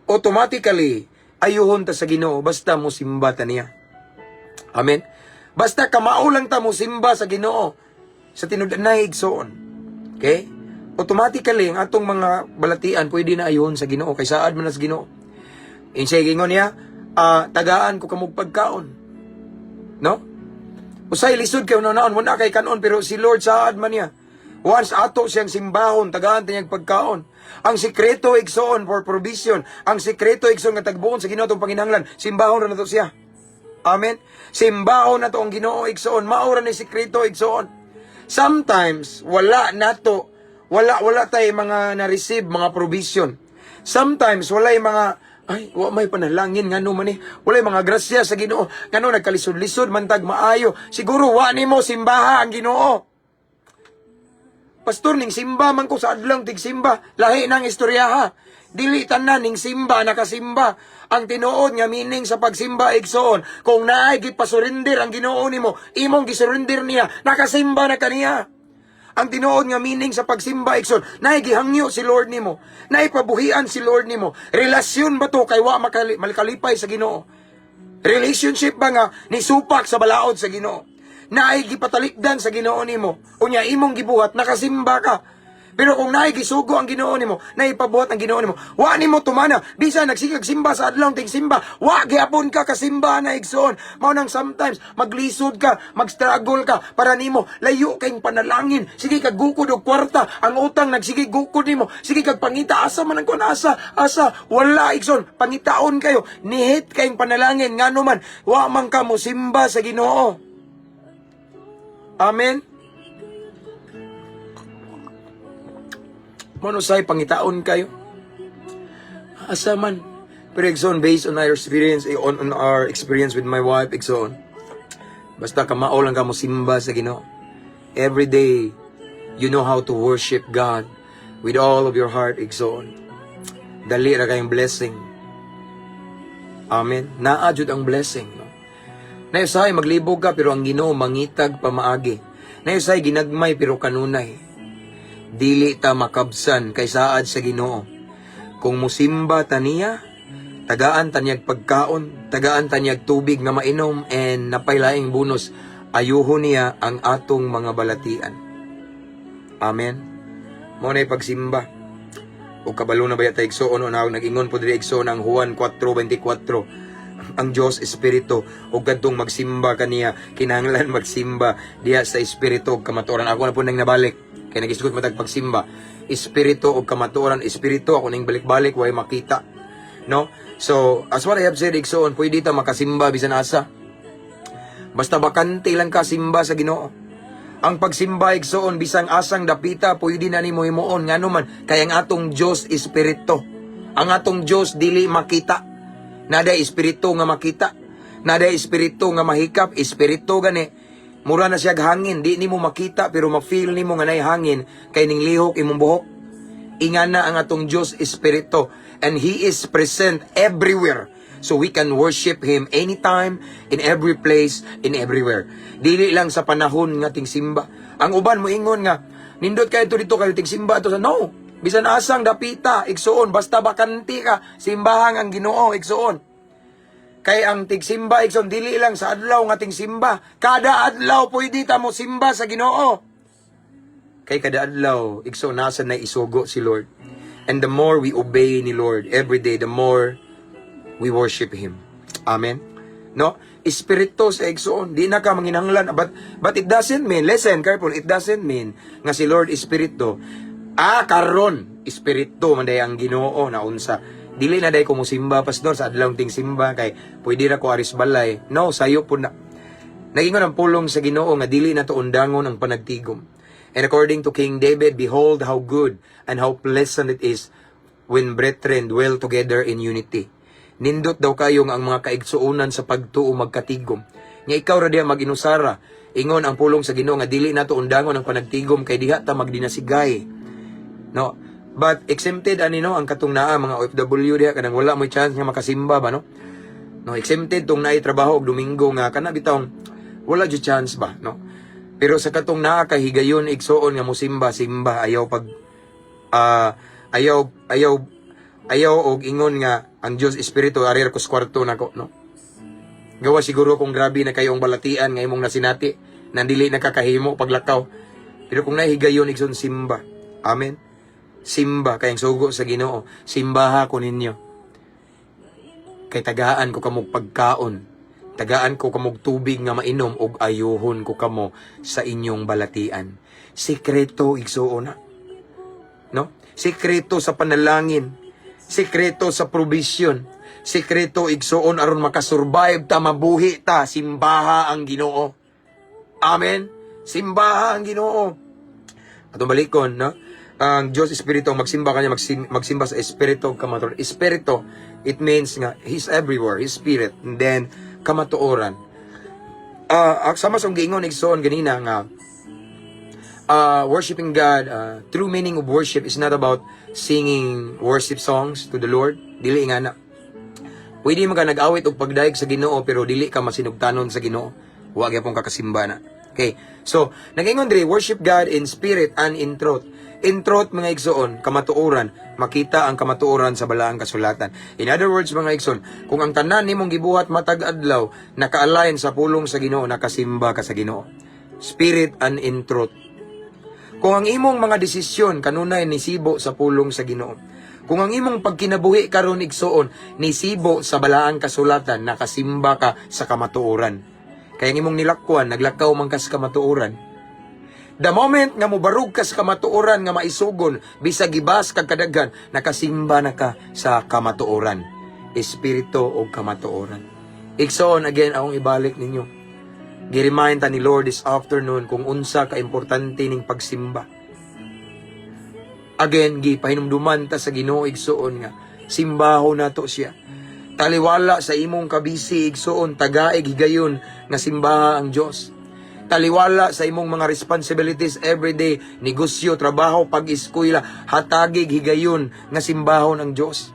automatically ayuhon ta sa Ginoo basta mo simba ta niya. Amen. Basta kamao lang ta mo simba sa Ginoo sa tinud-anay igsoon. Okay? Automatically ang atong mga balatian pwede na ayuhon sa Ginoo kay saad man sa Ginoo. Insay gingon niya, tagaan ko kamog pagkaon. No? Usay lisod kay unaon mo na kay kanon pero si Lord saad man niya. Once ato siyang simbahon, tagaan tanyag pagkaon. Ang sikreto igsoon for provision. Ang sikreto igsoon nga tagbuon sa Ginoo tong panginahanglan, simbahon ra nato siya. Amen. Simbahon na to ang Ginoo igsoon, mao ra ni sikreto igsoon. Sometimes wala nato, wala tay mga na-receive mga provision. Sometimes wala mga wa may panalangin ngano man ni, wala mga grasya sa Ginoo, ngano nagkalisod-lisod man tag maayo. Siguro wa nimo simbaha ang Ginoo. Pastor, ning simba man ko sa adlang tig simba, lahi nang istoryaha. Dili tanan ning simba nakasimba. Ang tinuod nga meaning sa pagsimba igsoon, kung naay gipasurinder ang Ginoo nimo, imong gisurrender niya, nakasimba na kaniya. Ang tinuod nga meaning sa pagsimba igsoon, naay gihangyo si Lord nimo, naay pabuhian si Lord nimo. Relasyon ba to kay wa malikalipay sa Ginoo? Relationship ba nga ni supak sa balaod sa Ginoo? Naay gipatalikdan sa Ginoo nimo, unya imong gibuhat nakasimba ka. Pero kung naay gisugo ang Ginoo nimo, naay pabuhat ang Ginoo nimo, wa nimo tumana, bisan nagsigag simba sa adlaw ting simba, wa gyapon ka kasimba na igsoon. Mao nang sometimes maglisod ka, magstruggle ka para nimo layo kayong panalangin. Sige kag gukod og kwarta, ang utang nagsige gukod nimo. Sige kag pangita asa man ang kun asa wala igsoon, pangitaon kayo, nihit kayong panalangin ngano man wa man ka mo simba sa Ginoo. Amen. Manusay pangitaon kayo. Asa man. Pero igsoon, based on our experience, on our experience with my wife, igsoon. Basta kamao lang ka mo simba sa Ginoo. Every day, you know how to worship God with all of your heart, igsoon. Dali ra kayong blessing. Amen. Naadjud ang blessing. No? Naisay maglibog ka pero ang Ginoo mangitag pamaagi. Naisay ginagmay pero kanunay. Dili ta makabsan kay saad sa Ginoo. Kung musimba taniya, tagaan tanyag pagkaon, tagaan tanyag tubig nga mainom, and napaylaing bonus, ayuhon niya ang atong mga balatian. Amen. Mo na pagsimba. O kabalo na ba yata igsoon o nag-ingon po diri igsoon ang Juan 4:24. Ang Dios Espiritu o gadtong magsimba kaniya, kinahanglan magsimba diha sa Espiritu ug kamatuoran. Ako na po nang nabalik kay nagisgot matag pagsimba. Espiritu ug kamatuoran, Espiritu ako ning balik-balik way makita. No? So, as what I have said, igsoon, pwede ta makasimba bisan asa. Basta bakante lang ka simba sa Ginoo. Ang pagsimba igsoon bisang asang dapita pwede na nimo himuon ngano man kay ang atong Dios Espiritu. Ang atong Dios dili makita. Nada espiritu nga makita. Nada espiritu nga mahikap. Espiritu gani. Mura na siya hangin. Di nimo makita pero ma-feel nimo nga nay hangin kay ning lihok imong buhok. Ingana ang atong Dios Espiritu. And He is present everywhere. So we can worship Him anytime, in every place, in everywhere. Dili lang sa panahon nga ting simba. Ang uban mo ingon nga, nindot kayo dito kayo ting simba to sa no. Bisan asang dapita, igsoon, basta bakanti ka, simbahang ang Ginoo, igsoon. Kay ang tigsimba igsoon dili lang sa adlaw nga tingsimba. Kada adlaw pwede ta mo simba sa Ginoo. Kay kada adlaw igsoon nasa na isugo si Lord. And the more we obey ni Lord every day, the more we worship Him. Amen. No? Espiritu sa igsoon, di na ka manginahanglan. But it doesn't mean, listen, careful, it doesn't mean nga si Lord Espiritu. Karon, Espiritu, manday ang Ginoo na unsa. Dili na day ko musimba, pastor, sa adlaw ting simba, kay pwede na ko aris balay. No, sayo po na. Nagingon ang pulong sa Ginoo nga dili na to undangon ang panagtigom. And according to King David, behold how good and how pleasant it is when brethren dwell together in unity. Nindot daw kayong ang mga kaigsuunan sa pagtuo magkatigom. Nga ikaw ra diha mag-inusara, ingon ang pulong sa Ginoo nga dili nato undangon ang panagtigom kay diha ta magdinasigay. No? But exempted ani no ang katong naa mga OFW diha kanang wala mo chance nga makasimba ba no? No, exempted tong naay trabaho og Domingo nga kana bitawng wala jud chance ba no? Pero sa katong naa kahigayon igsuon nga mosimba-simba ayaw pag ayaw og ingon nga ang Dios Espiritu arir ko sa kwarto nako no. Gawa siguro kung grabe na kayong balatian nga imong nasinati nandili nakakahimo paglakaw. Pero kung nahigayon igsoon simba. Amen. Simba kayang sugo sa Ginoo. Simbaha ko ninyo. Kay tagaan ko kamog pagkaon. Tagaan ko kamog tubig nga mainom og ayuhon ko kamo sa inyong balatian. Sikreto igsuon na. No? Sikreto sa panalangin. Sikreto sa provision. Sikreto igsuon aron makasurvive ta mabuhi ta. Simbaha ang Ginoo. Amen. Simbaha ang Ginoo. Atong balikon, no? Ang Diyos Espiritu magsimba kanya magsimba sa Espiritu kamatuoran. Espiritu, it means nga He's everywhere, His Spirit. And then kamatuoran. Sama sa giingon igsuon ganina nga worshiping God, true meaning of worship is not about singing worship songs to the Lord. Dili nga na. Pwede man ka nag-awit og pagdaig sa Ginoo pero dili ka masinugtanon sa Ginoo. Wa gyapon ka kasimba na. Okay. So, nag-ingon diri worship God in spirit and in truth. In truth mga igsoon, kamatuoran, makita ang kamatuoran sa balaang kasulatan. In other words mga igsoon, kung ang tanan nimong gibuhat matag adlaw naka-align sa pulong sa Ginoo, nakasimba ka sa Ginoo. Spirit and in truth. Kung ang imong mga desisyon kanunay nisibo sa pulong sa Ginoo. Kung ang imong pagkinabuhi karon igsoon nisibo sa balaang kasulatan, nakasimba ka sa kamatuoran. Kaya ang imong nilakwan, naglakaw man ka sa kamatuoran. The moment nga mubarug ka sa kamatuoran nga maisugon, bisag gibas kag kadaghan, nakasimba na ka sa kamatuoran. Espiritu o kamatuoran. Igsoon again akong ibalik ninyo. Gi-remind ta ni Lord this afternoon kung unsa ka importante ning pagsimba. Again, gipahinumduman ta sa Ginoo igsoon nga simbaho nato siya. Taliwala sa imong kabisi igsoon tagaig higayon nga simbaha ang Dios. Taliwala sa imong mga responsibilities everyday, negosyo, trabaho, pag-eskwela, hatagig higayon nga simbahon ang Dios.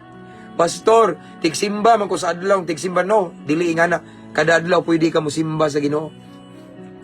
Pastor, tigsimba man ko sa adlaw, tigsimba no, dili nga na kada adlaw pwede ka mo simba sa Ginoo.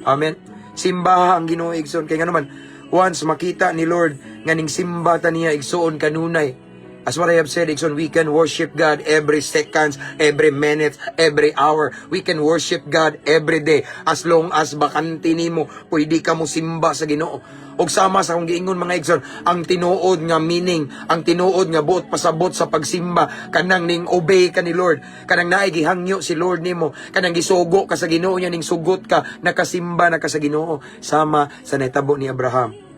Amen. Simbaha ang Ginoo igsoon kay nga naman once makita ni Lord nga ning simba ta niya igsoon kanunay. As what I have said, igsoon, we can worship God every seconds, every minute, every hour. We can worship God every day. As long as bakante nimo, pwede ka mo simba sa Ginoo. Og sama sa akong giingon mga igsoon, ang tinuod nga meaning, ang tinuod nga buot pasabot sa pagsimba, kanang ning obey ka ni Lord, kanang naay gihangyo si Lord nimo, kanang gisugo ka sa Ginoo niya, ning sugot ka, nakasimba na ka sa Ginoo, sama sa naitabo ni Abraham.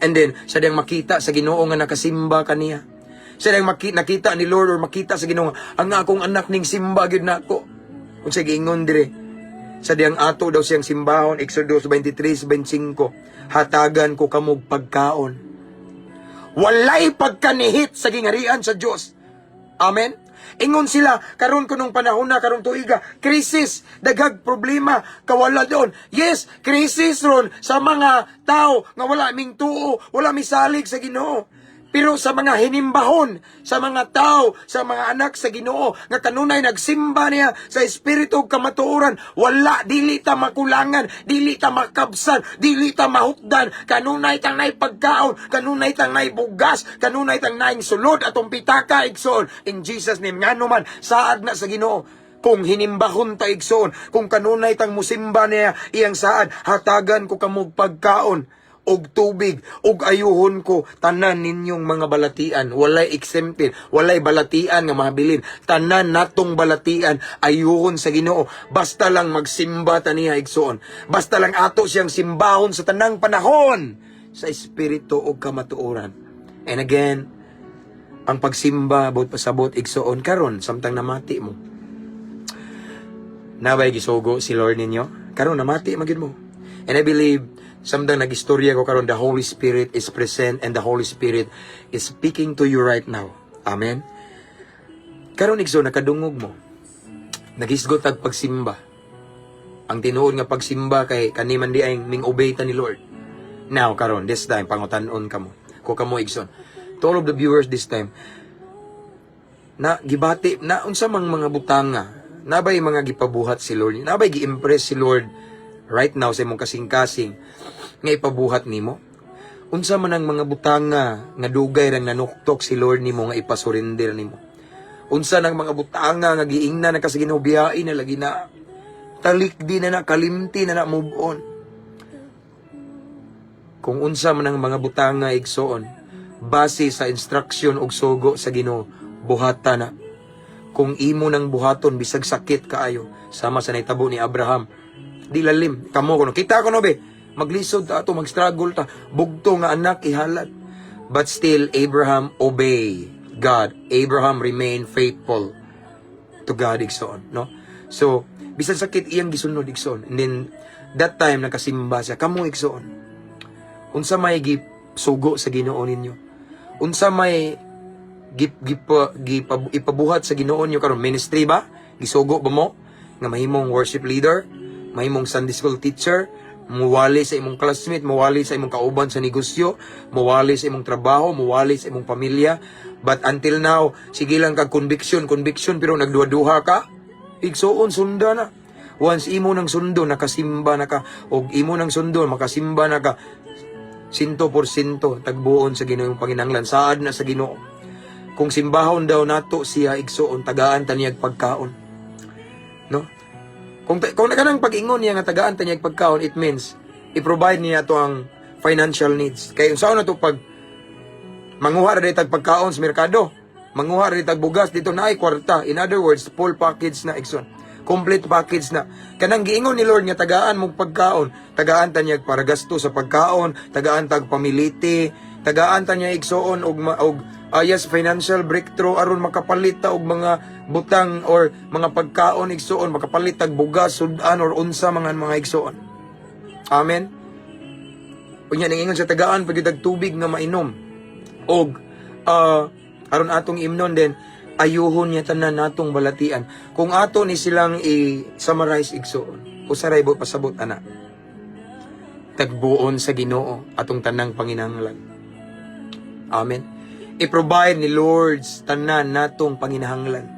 And then, siya diyang makita sa Ginoo nga nakasimba kaniya. Siya diyang nakita ni Lord or makita sa Ginoo ang akong anak ning simba gyud nako. Kung siya giingon dire, siya diyang ato daw siyang simbahon, Exodus 23:25, hatagan ko kamog pagkaon. Walay pagkanihit sa gingarian sa Dios. Amen. Ingon sila, karon ko nung panahon na, karong tuiga, krisis, daghag problema, kawala doon. Yes, krisis ron sa mga tao nga wala ming tuo, wala misalig sa Ginoo. Pero sa mga hinimbahon, sa mga tao, sa mga anak sa Ginoo nga kanunay nagsimba niya sa espiritu ug kamatuoran, wala dili ta makulangan, dili ta makabsan, dili ta mahutdan, kanunay tang nay pagkaon, kanunay tang nay bugas, kanunay tang naing sulod atong pitaka igsoon. In Jesus name ngano man saad na sa Ginoo. Kung hinimbahon ta igsoon, kung kanunay tang musimba niya iyang saad, hatagan ko kamog pagkaon og tubig, og ayuhon ko tanan ninyong mga balatian, walay exempted, walay balatian nga mahabilin, tanan natong balatian ayuhon sa Ginoo, basta lang magsimba ta niya igsoon, basta lang ato siyang simbahon sa tanang panahon sa espiritu og kamatuoran. And again, ang pagsimba bot pasabot igsoon karon samtang namati mo, naway gisugo si Lord ninyo karon namati magid mo. And I believe samtang nagistorya ko karon, the Holy Spirit is present and the Holy Spirit is speaking to you right now. Amen. Karon igso nakadungog mo, nagisgot tag pagsimba. Ang tinuod nga pagsimba kay kaniman di ay ming-obey ta ni Lord. Now karon this time pangutan-on kamo. Ko kamo igsoon. To all of the viewers this time, na gibati na unsa mang mga butanga, nabay mga gipabuhat si Lord, nabay gi-impress si Lord right now sa imong kasing-kasing nga ipabuhat nimo. Unsa man ang mga butanga nga dugay ra nanuktok si Lord nimo nga ipasurinder nimo. Unsa nang mga butanga nga giingna na kasi ginahubiyain na lagi na talikdi na kalimti na move on. Kung unsa man ang mga butanga igsoon, base sa instruction og sugo sa Ginoo, buhata na. Kung imo nang buhaton bisag sakit kaayo, sama sa naitabo ni Abraham, di lalim kamo kuno kita ko no be maglisod ta ato mag-struggle ta bugto nga anak ihalad, but still Abraham obey God. Abraham remain faithful to God igsoon, no? So bisan sakit iyang gisunod igsoon, and then that time nakasimba siya kamo igsoon. Unsa may gisugo sa Ginoo ninyo, unsa may ipabuhat sa Ginoo niyo karon, ministry ba gisugo ba mo nga mahimong worship leader, mahimong Sunday school teacher, muwali sa imong classmate, muwali sa imong kauban sa negosyo, muwali sa imong trabaho, muwali sa imong pamilya. But until now, sige lang kag conviction pero nagduha-duha ka, igsoon sunda na. Once imo nang sundo, nakasimba na ka, og imo nang sundo, makasimba na ka, 100% tagbuon sa Ginoo yung panginahanglan, saad na sa Ginoo. Kung simbahon daw nato siya igsoon, tagaan ta niyag pagkaon, no? Kung nakanang pag-ingon niya nga tagaan ta niya pagkaon, it means i-provide niya to ang financial needs. Kaya unsaon na to pag manguha ra tag pagkaon sa merkado, manguha ra tag bugas dito na ay kwarta. In other words, full package na igsoon. Complete package na. Kanang giingon ni Lord nga tagaan mong pagkaon, tagaan ta niya para gasto sa pagkaon, tagaan tag pamiliti, tagaan ta niya igsoon og yes, financial breakthrough aron makapalit ta og mga butang or mga pagkaon igsoon, makapalit tag bugas, sudan or unsa mga igsoon. Amen. Unya ningon sa tagaan pag tag tubig nga mainom. Og aron atong imnon din ayuhon niya tanan natong balatian. Kung ato ni silang i-summarize igsoon, usaray bo pasabot ana. Tagbuon sa Ginoo atong tanang panginahanglan. Amen. I-provide ni Lord tanan natong panginahanglan.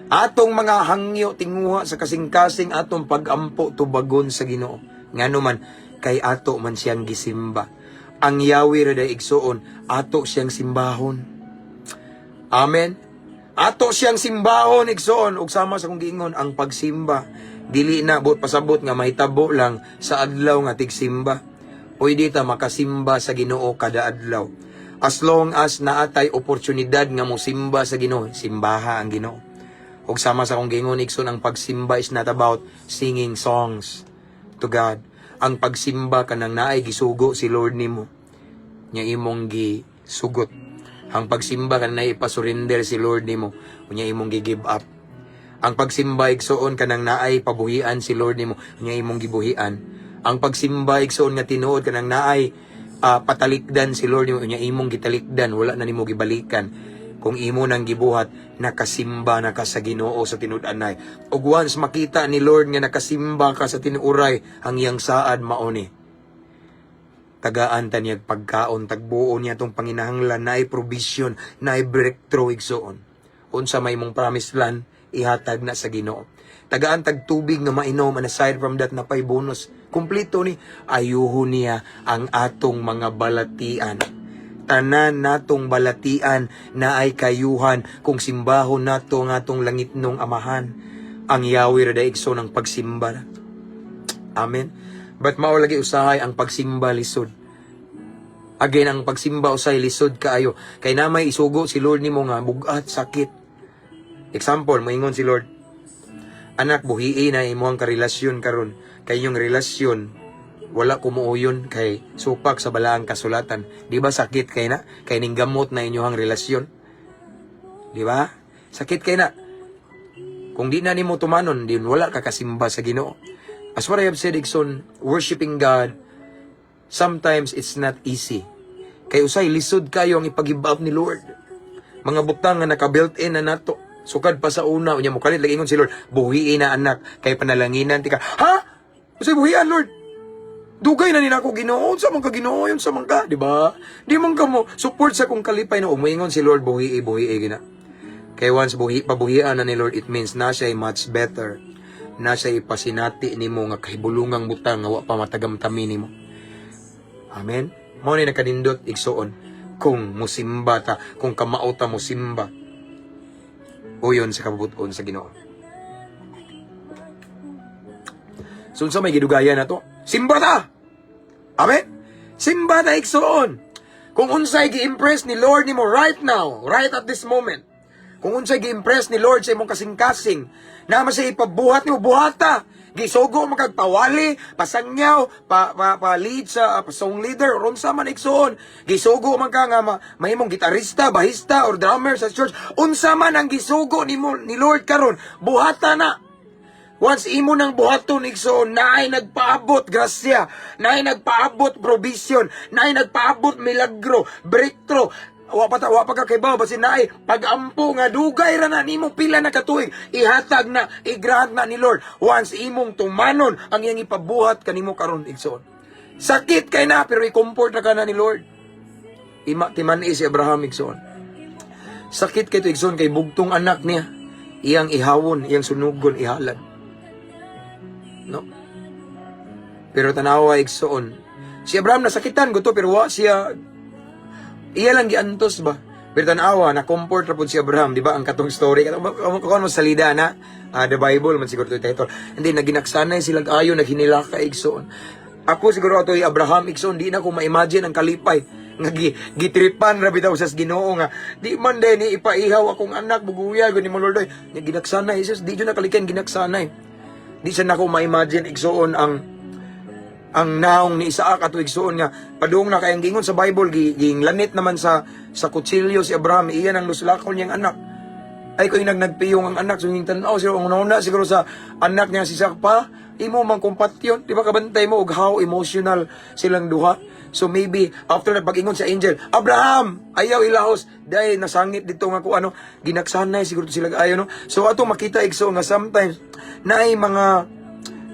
Atong mga hangyo tinguha sa kasing-kasing atong pag-ampo tubagon sa Ginoo. Ngano man kay ato man siyang gisimba. Ang Yahweh ra igsoon, ato siyang simbahon. Amen. Ato siyang simbahon igsoon, ug sama sa kong giingon ang pagsimba dili na bot pasabot nga mahitabo lang sa adlaw nga tigsimba. Pwede ta makasimba sa Ginoo kada adlaw. As long as naatay oportunidad nga mosimba sa Ginoo, simbaha ang Ginoo. Ug sama sa kong giingon igsoon, ang pagsimba is not about singing songs to God. Ang pagsimba kanang naay gisugo si Lord nimo, nya imong gisugot. Ang pagsimba kanang naay ipasurinder si Lord nimo, nya imong gi-give up. Ang pagsimba igsoon kanang naay pabuhian si Lord nimo, nya imong gibuhian. Ang pagsimba igsoon nga tinuod kanang naay patalikdan si Lord nimo, nya imong gitalikdan, wala na nimo gibalikan. Kung imo nang gibuhat, nakasimba na ka sa Ginoo sa tinud-anay. Ug once makita ni Lord nga nakasimba ka sa tinuuray, ang iyang saad mao ni tagaan ta niya pagkaon, tagbuo niya tong panginahanglan, na provision, na breakthrough igsoon. Unsa may mong promised land, ihatag na sa Ginoo. Tagaan tag tubig nga mainom, and aside from that, napay bonus. Kumplito ni, ayuho niya ang atong mga balatian. Tanan natong balatian na ay kayuhan kung simbahon nato nga atong langit nung amahan. Ang Yahweh rada igso ng pagsimba. Amen. But mao lagi usahay ang pagsimba lisod. Again, ang pagsimba usay lisod kaayo. Kay namay isugo si Lord nimo nga bugat, sakit. Example, moingon si Lord, anak, buhii na imuhang karelasyon karon. Kay yung relasyon, wala kumuuyon kay supak sa balaang kasulatan. Di ba sakit kay na? Kay ning gamot na inyong relasyon. Di ba? Sakit kay na. Kung di na nimo tumanon, din wala ka kasimba sa Ginoo. As what I have said, Ikson, worshiping God, sometimes it's not easy. Kay usay, lisod kayo ang ipag-give up ni Lord. Mga butang nga naka-built-in na nato. Sukad pa sa una, unya mo kalit, lagingon si Lord, buhiin na anak, kay panalanginan, tika, ha? Usay buhian, Lord? Dugay na nina ako Ginoo, sa mga Ginoo, yun sa mga, di ba? Di man ka mo, support sa kong kalipay na umingon si Lord, buhii, gina. Kay once pabuhian na ni Lord, it means na siya much better. Na siya ipasinati ni mo nga kahibulungang butang nga wa pa matagamtami ni mo. Amen? Mo ni nakadindot igsoon kung musimba ta, kung kamao ta musimba. Uyon sa kabubuton sa Ginoo. So sa may gidugaya na to, simba ta! Amen? Simba ta igsoon. Kung unsay gi-impress ni Lord nimo right now, right at this moment. Kung unsay gi-impress ni Lord sa imong kasing-kasing, na siya ipabuhat nimo, buhata. Gisugo magagpawali, pasangyaw, lead sa song leader, or unsa man igsoon. Gisugo man ka nga mahimong gitarista, bahista, or drummer sa church. Unsa man ang gisugo ni Lord karon, buhata na. Once imo nang buhaton igsoon, naay nagpaabot grasya, naay nagpaabot provision, naay nagpaabot milagro, breakthrough. Wa pa ka kay bawo basin naay pag-ampo nga dugay ra na nimo pila na katuig, ihatag na, i-grant na ni Lord once imong tumanon ang iyang ipabuhat kanimo karon igsoon. Sakit kay na pero i-comfort na ka na ni Lord. Timani si Abraham igsoon. Sakit kay to igsoon kay bugtong anak niya, iyang ihawon, iyang sunugon, ihalad. No? Pero tanawa igsoon. Si Abraham nasakitan guto pero wa siya iya lang giantos ba? Pero tanawa na comfort ra pud si Abraham, di ba? Ang katong story kung mo salida na the Bible man siguro to title. Hindi naginaksanay sila ayo naghinilaka igsoon. Ako siguro ato Abraham igsoon di na ko ma-imagine ang kalipay nga gitripan ra bitaw sa Ginoo nga di man din ni ipaihaw akong anak buguya gud ni mo Lord. Ginaksanay Jesus, di jud nakalikan ginaksanay. Di sa nako ma-imagine igsoon ang naong ni Isaac ato igsoon nga padung na kayang gingon sa Bible ginglanit naman sa kutsilyo si Abraham, iyan ang luslakon niyang anak. Ay ko nagpiyong ang anak so yung tanaw siguro una siguro sa anak niya si Isaac pa imo man kompatyon, di ba kabantay mo og how emotional silang duha. So maybe after na pag-ingon sa angel, Abraham, ayaw ilahos dahil nasangit dito nga ko ginaksanay siguro sila ayo no. So ato makita igso nga sometimes naay mga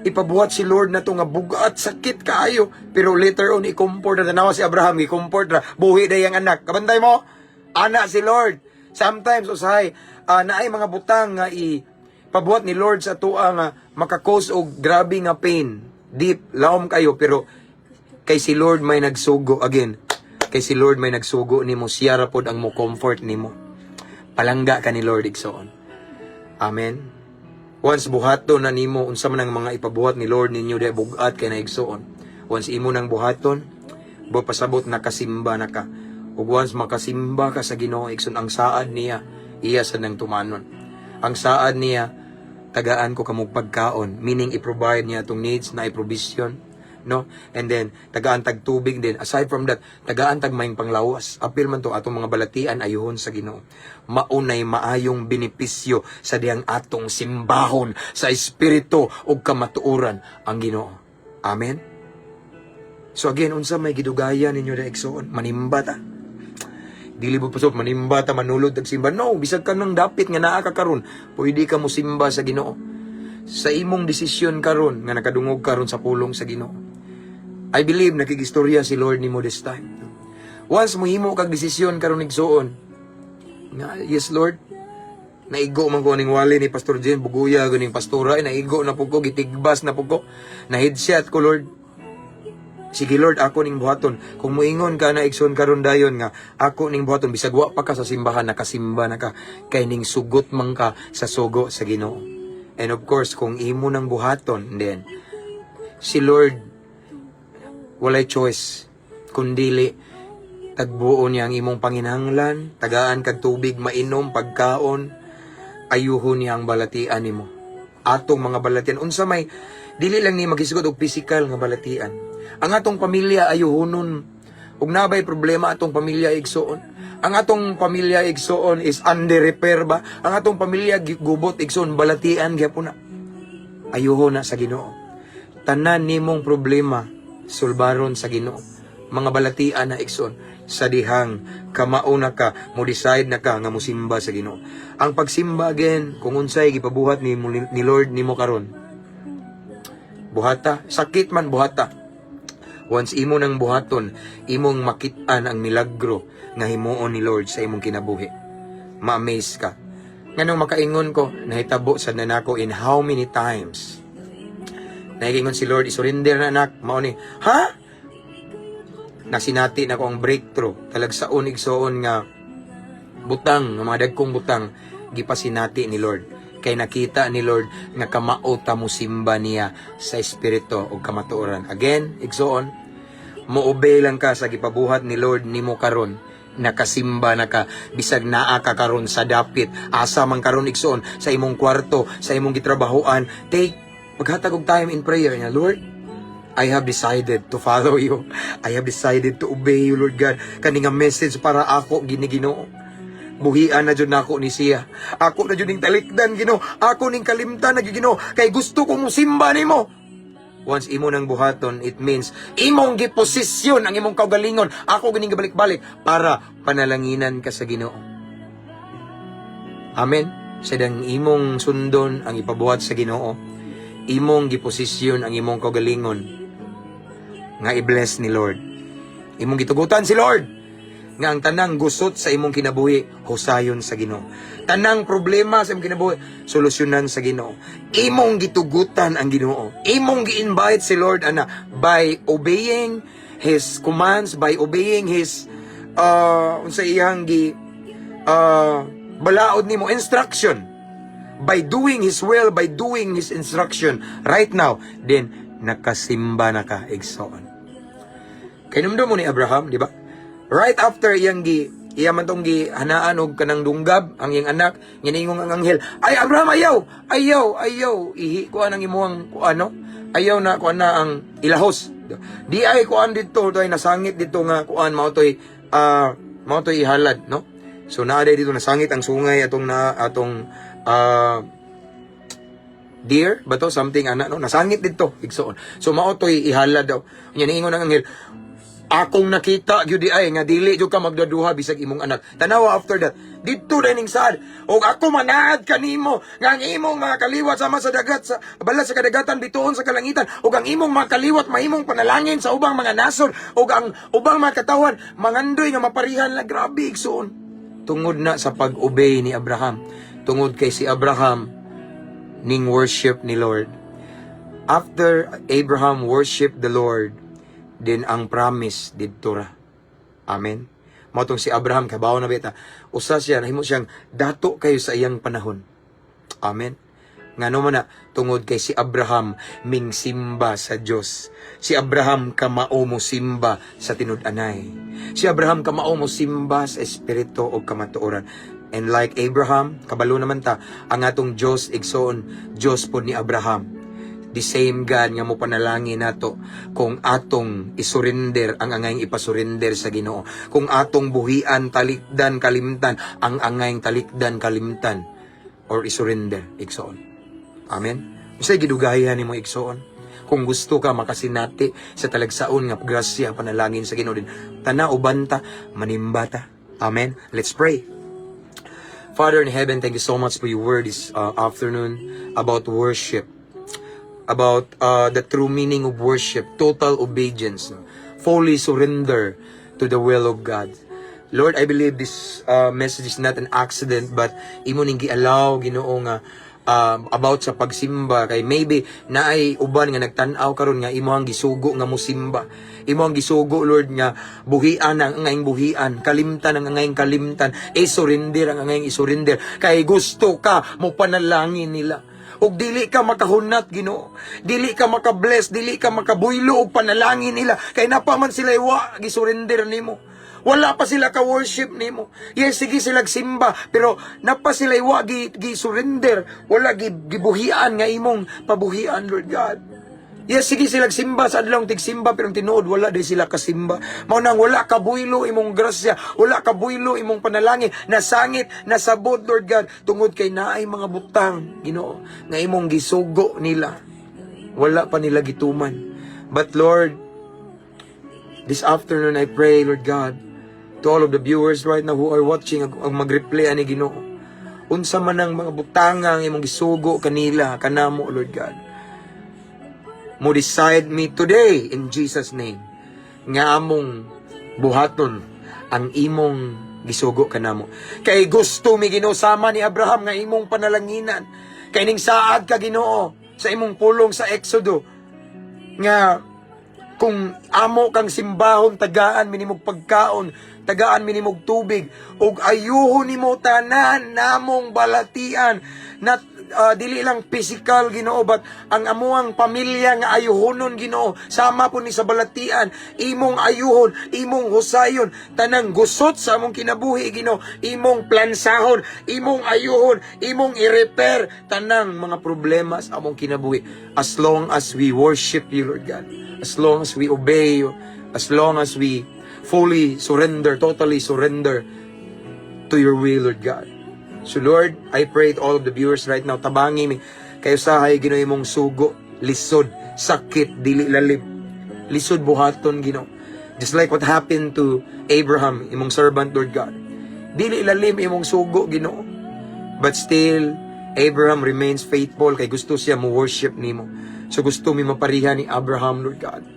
ipabuhat si Lord na to nga bugat sakit kaayo pero later on i-comfort na tanawa si Abraham i-comfort na buhi na yung anak kabantay mo anak si Lord sometimes usahay naay mga butang nga ipabuhat ni Lord sa tuwa nga makakos og grabe nga pain deep lawom kayo pero kay si Lord may nagsugo again kay si Lord may nagsugo nimo siya ra pod ang mo comfort nimo palangga ka ni Lord igsoon. Amen. Once buhaton na nimo unsa man ang mga ipabuhat ni Lord ninyo di bugat kay naigsoon. Once imo nang buhaton, pasabot nakasimba na ka. Ug once makasimba ka sa Ginoo igsoon ang saad niya, iya sa nang tumanon. Ang saad niya tagaan ko kamog pagkaon, meaning i-provide niya tong needs na i-provision, no? And then tagaan tag tubig din. Aside from that, tagaan tag maing panglawas. Apil man to atong mga balatian ayuhon sa Ginoo. Maunay maayong benepisyo sa diyang atong simbahon sa espiritu ug kamatuoran ang Ginoo. Amen. So again, unsa may gidugaya ninyo na igsoon? Manimba ta. Dili mo pasok manimba ta manulod tag simba. No, bisag ka nang dapit nga naa ka karon, pwede ka mo simba sa Ginoo. Sa imong desisyon karon nga nakadungog karon sa pulong sa Ginoo. I believe nakigistorya si Lord nimo this time. Once mohimo kag desisyon karon igsuon, nga yes Lord, naigo man ko ning wali ni Pastor Jen Buguya ganing pastora, naigo na pud ko, gitigbas na pud ko, na headshot ko Lord. Sige Lord, ako ning buhaton. Kung moingon ka na igsoon karon dayon nga ako ning buhaton, bisag wa pa ka sa simbahan, nakasimba na ka, kay ning sugot man ka sa sugo sa Ginoo. And of course, kung imo nang buhaton, then si Lord walay choice kundili tagbuo niya ang imong panginahanglan, tagaan kag tubig, mainom, pagkaon, ayuhon niya ang balatian nimo. Atong mga balatian unsa may dili lang ni magisugod og physical nga balatian. Ang atong pamilya ayuhonon. Ug nabay problema atong pamilya igsoon. Ang atong pamilya igsoon is under repair ba? Ang atong pamilya gubot igsoon balatian gyapon na. Ayuhon na sa Ginoo. Tanan nimong problema sulbaron sa Ginoo. Mga balatian na igsoon sa dihang kamauna ka, mo decide na ka nga mosimba sa Ginoo. Ang pagsimba again kung unsay gipabuhat ni Lord nimo karon. Buhata, sakit man buhata. Once imo nang buhaton, imong makit-an ang milagro nga himuon ni Lord sa imong kinabuhi. Ma-amaze ka. Nganong makaingon ko, nahitabo sa nanako in how many times. Nahigingon si Lord, isurrender na anak, mao ni, ha? Nasinati na ko ang breakthrough. Talagsaon igsoon nga butang, nga mga dagkong butang, gipasinati ni Lord. Kay nakita ni Lord nga kamao ta mo simba niya sa espiritu o kamatuoran. Again, igsoon, mo-obey lang ka sa gipabuhat ni Lord nimo karon. Nakasimba na ka, bisag naa ka karon sa dapit, asa man karon igsoon, sa imong kwarto, sa imong gitrabahoan, take, paghatag og time in prayer niya, Lord, I have decided to follow you. I have decided to obey you, Lord God. Kani nga message para ako, Ginoo. Buhian na dyan ako ni siya. Ako na dyan ning talikdan, Ginoo. Ako ning kalimtan na Ginoo. Kay gusto ko musimba nimo. Once imo nang buhaton, it means imong giposisyon ang imong kaugalingon. Ako gining gabalik-balik para panalanginan ka sa Ginoo. Amen. Sadang imong sundon ang ipabuhat sa Ginoo. Imong giposisyon ang imong kaugalingon nga i-bless ni Lord. Imong gitugutan si Lord nga ang tanang gusot sa imong kinabuhi husayon sa Ginoo. Tanang problema sa imong kinabuhi solusyonan sa Ginoo. Imong gitugutan ang Ginoo. Imong gi-invite si Lord ana by obeying his commands, by obeying his unsa iyang balaod nimo instruction. By doing his will, by doing his instruction right now, then nakasimba na ka igsoon. Kay numdum mo ni Abraham, di ba? Right after iyang man tong gihanaan og kanang dunggab ang iyang anak, giningong ang anghel, ay Abraham, ayaw, ihi ko ang imong kuano, ayaw na kuan na ang ilahos. Di ay kuan dito, toy nasangit dito nga kuan mao toy ihalad, no? So naa dito nasangit ang sungay atong deer ba to something ana no nasangit dito igsoon. So mao toy ihalad daw. Nya niingon ang anghel, akong nakita gyud ay nga dili jud ka magdaduha bisag imong anak. Tanawa after that, didto dining sad. Og ako manaad kanimo nga ang imong mga kaliwat sama sa dagat sa balas sa kadagatan bituon sa kalangitan, og ang imong mga kaliwat mahimong panalangin sa ubang mga nasod, og ang ubang mga katawan mangandoy nga maparihan la. Grabe igsoon. Tungod na sa pag-obey ni Abraham. Tungod kay si Abraham ning worship ni Lord. After Abraham worship the Lord, then ang promise didto ra. Amen. Matong si Abraham kabaw na beta, usa siya nahimo siyang dato kayo sa iyang panahon. Amen. Ngano man na tungod kay si Abraham ming simba sa Dios. Si Abraham kamao mo simba sa tinud-anay. Si Abraham kamao mo simba sa espiritu o kamatuoran. And like Abraham, kabalo naman ta, ang atong Diyos, igsoon, Diyos po ni Abraham. The same God nga mo panalangin nato kung atong isurrender ang angayng ipasurrender sa Ginoo. Kung atong buhian, talikdan, kalimtan, ang angayng talikdan, kalimtan, or isurrender, igsoon. Amen? Usay gidugayan ni mo igsoon. Kung gusto ka makasinati sa talagsaon nga grasya panalangin sa Ginoo din, tana ubanta, manimbata. Amen? Let's pray. Father in heaven, thank you so much for your word this afternoon about worship. about the true meaning of worship, total obedience, no? Fully surrender to the will of God. Lord, I believe this message is not an accident, but imo ning gialaw Ginoo nga about sa pagsimba, kay maybe naay uban nga nagtan-aw karon nga imo ang gisugo nga mosimba, imo ang gisugo Lord nga buhian ang angayng buhian, kalimtan ang angayng kalimtan, surrender ang angayng surrender, kay gusto ka mo panalangin nila. Ug dili ka makahunat Ginoo, dili ka makabless, dili ka makabuylo og panalangin nila, kay napaman sila iwa gisurrender nimo. Wala pa sila ka-worship nimo. Yes, sige sila simba, pero napa sila iwa gi-surrender, wala gibuhian nga imong pabuhian, Lord God. Yes, sige sila simba sa adlong tigsimba, pero tinuod wala di sila kasimba. Mao nang wala kabuylo imong grasya, wala kabuylo imong panalangin, nasangit, nasabot, Lord God, tungod kay naay mga butang, Ginoo, nga imong gisugo nila. Wala pa nila gituman. But Lord, this afternoon I pray, Lord God, to all of the viewers right now who are watching, ang mag-replay ani Ginoo, unsa man ang mga butangang imong gisugo kanila, kanamo, Lord God, mo decide me today in Jesus name nga among buhaton ang imong gisugo kanamo. Kay gusto mi Ginoo sama ni Abraham nga imong panalanginan, kay ning saad ka Ginoo sa imong pulong sa Exodo nga kung amo kang simbahon, tagaan minimog pagkaon, tagaan minimog tubig, ug ayuhon nimo tanan namong balatian na dili lang physical Ginoo, but ang amuang pamilya nga ayuhonon Ginoo, sama po ni sa balatian, imong ayuhon, imong husayon tanang gusot sa among kinabuhi Ginoo, imong plansahon, imong ayuhon, imong i-repair tanang mga problema sa among kinabuhi, as long as we worship you, Lord God, as long as we obey you, as long as we fully surrender, totally surrender to your will, Lord God. So Lord, I pray to all of the viewers right now, tabangi mi kayo sahay Ginoo imong sugo, lisod, sakit, dili lalim, lisod buhaton Ginoo. Just like what happened to Abraham, imong servant, Lord God. Dili lalim imong sugo Ginoo, but still Abraham remains faithful kay gusto siya mo worship nimo. So gusto mi maparihan ni Abraham, Lord God.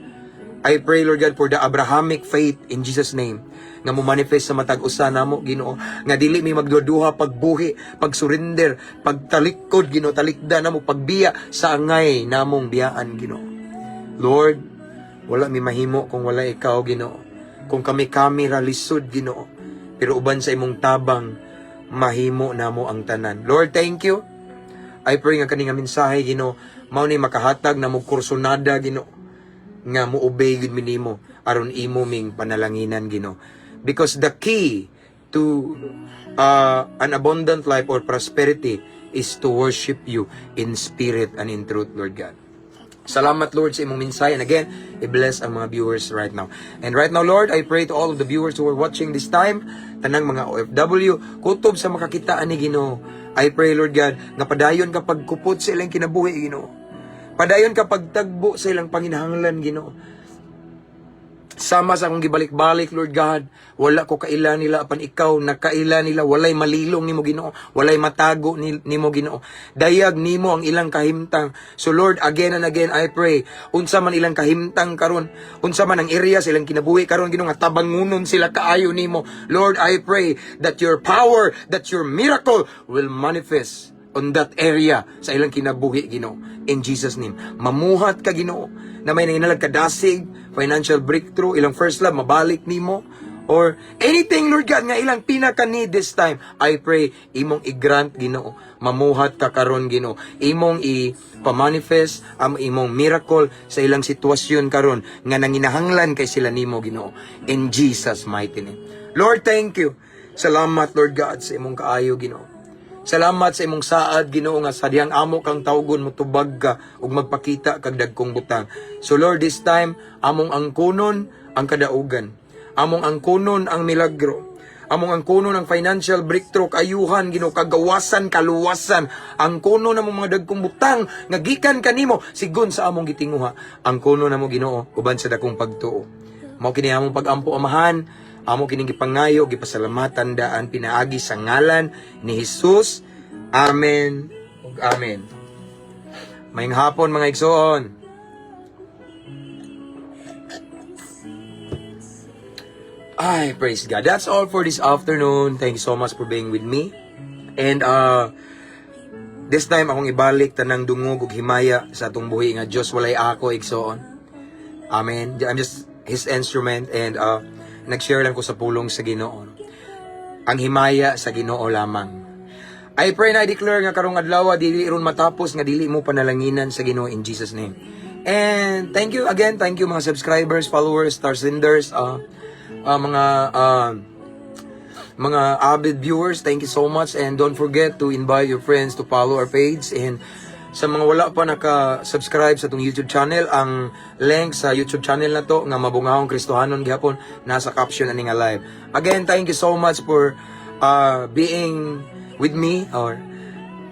I pray, Lord God, for the Abrahamic faith in Jesus' name, nga mo manifest sa matag usa namo Ginoo, nga dili mi magduduha pagbuhi, pagsurrender, pagtalikod Ginoo, talikda namo, pagbiya sa angay namong biyaan Ginoo. Lord, wala mi mahimo kung wala ikaw Ginoo. Kung kami ra lisod Ginoo, pero uban sa imong tabang mahimo namo ang tanan. Lord, thank you. I pray nga kani nga mensahe Ginoo, mao ni makahatag na mo kursunada Ginoo, nga mo obey gid minimo aron imo ming panalanginan Ginoo. Because the key to an abundant life or prosperity is to worship you in spirit and in truth, Lord God. Salamat, Lord, sa imong mensahe. And again, i-bless ang mga viewers right now. And right now, Lord, I pray to all of the viewers who are watching this time, tanang mga OFW, kutob sa makakitaan ni Ginoo. I pray, Lord God, nga padayon kapag kupot sa ilang kinabuhi, Ginoo. Padayon kapag tagbo sa ilang panginahanglan, Ginoo. Sama sa akong gibalik-balik, Lord God, wala ko kaila nila apan ikaw, nakaila nila, walay malilong nimo Ginoo, walay matago nimo Ginoo. Dayag nimo ang ilang kahimtang. So Lord, again and again I pray, unsa man ilang kahimtang karon, unsa man ang area sa ilang kinabuhi karon Ginoo, nga tabangunon sila kaayo nimo. Lord, I pray that your power, that your miracle will manifest on that area sa ilang kinabuhi Ginoo. In Jesus name, mamuhat ka Ginoo, na may nanginhalag kadasig, financial breakthrough, ilang first love mabalik nimo, or anything Lord God nga ilang pinaka-need this time, I pray imong i-grant Ginoo, mamuhat ka karon Ginoo, imong i-pamanifest ang imong miracle sa ilang sitwasyon karon nga nanginahanglan kay sila nimo Ginoo, in Jesus mighty name. Lord, thank you. Salamat Lord God sa imong kaayo Ginoo. Salamat sa imong saad Ginoo, nga sa diyang amo kang tawgon mo tubag ka ug magpakita kag dagkong butang. So Lord, this time among angkunon ang kadaugan, among angkunon ang milagro, among angkunon ang financial breakthrough, kayuhan Ginoo, kagawasan, kaluwasan, angkunon among mga dagkong butang nga gikan kanimo sigon sa among gitinguha, angkunon namo Ginoo uban sa dakong pagtuo. Mao kini among pagampo amahan, amo kining gipangayo, gipasalamatan daan pinaagi sa ngalan ni Jesus. Amen ug amen. Maying hapon mga igsoon. Ay, praise God. That's all for this afternoon. Thank you so much for being with me. And this time akong ibalik tanang dungog ug himaya sa atong buhi nga Dios walay ako igsoon. Amen. I'm just His instrument and nag-share lang ko sa pulong sa Ginoo. Ang himaya sa Ginoo lamang. I pray na I-declare nga karong adlaw dili ron matapos nga dili mo panalanginan sa Ginoo in Jesus name. And thank you again, thank you mga subscribers, followers, star senders, mga avid viewers, thank you so much. And don't forget to invite your friends to follow our page. And sa mga wala pa naka-subscribe sa itong YouTube channel, ang link sa YouTube channel na to nga Mabungahong Kristohanon gihapon nasa caption ani nga live. Again, thank you so much for being with me or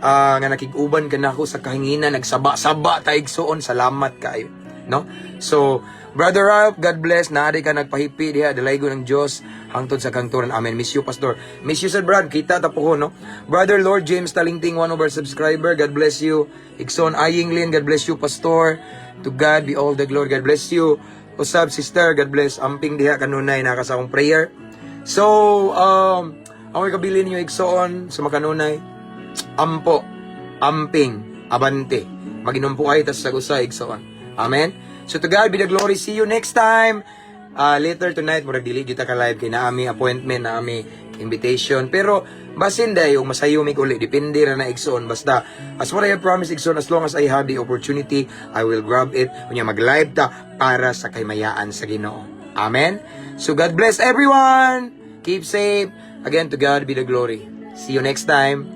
nga nakig-uban ka na ako sa kahinginan, nagsaba-saba taigsoon, salamat kayo, no? So, Brother Ralph, God bless, naari ka nagpahipi diha, dalaygo ng Diyos, hangtod sa kangturan, amen. Miss you, Pastor. Miss you, Sir Brad, kita tapo ko, no? Brother Lord James Talingting, one of our subscriber, God bless you. Ikson Ayinglin, God bless you, Pastor. To God be all the glory, God bless you. Usab, Sister, God bless, amping diha kanunay, nakasakong prayer. So, ang ikabilin niyo Ikson, sa makanunay, ampo, amping, abante. Maginumpo kayo, tas sagusay, Ikson. Amen? So to God be the glory. See you next time. Later tonight, murag dili kita ka live kay naami appointment, naami invitation. Pero basin dayo masayumik uli, depende ra na Igsoon. Basta as what I have promised Igsoon, as long as I have the opportunity, I will grab it. Kunya mag-live ta para sa kaymayaan sa Ginoo. Amen. So God bless everyone. Keep safe. Again, to God be the glory. See you next time.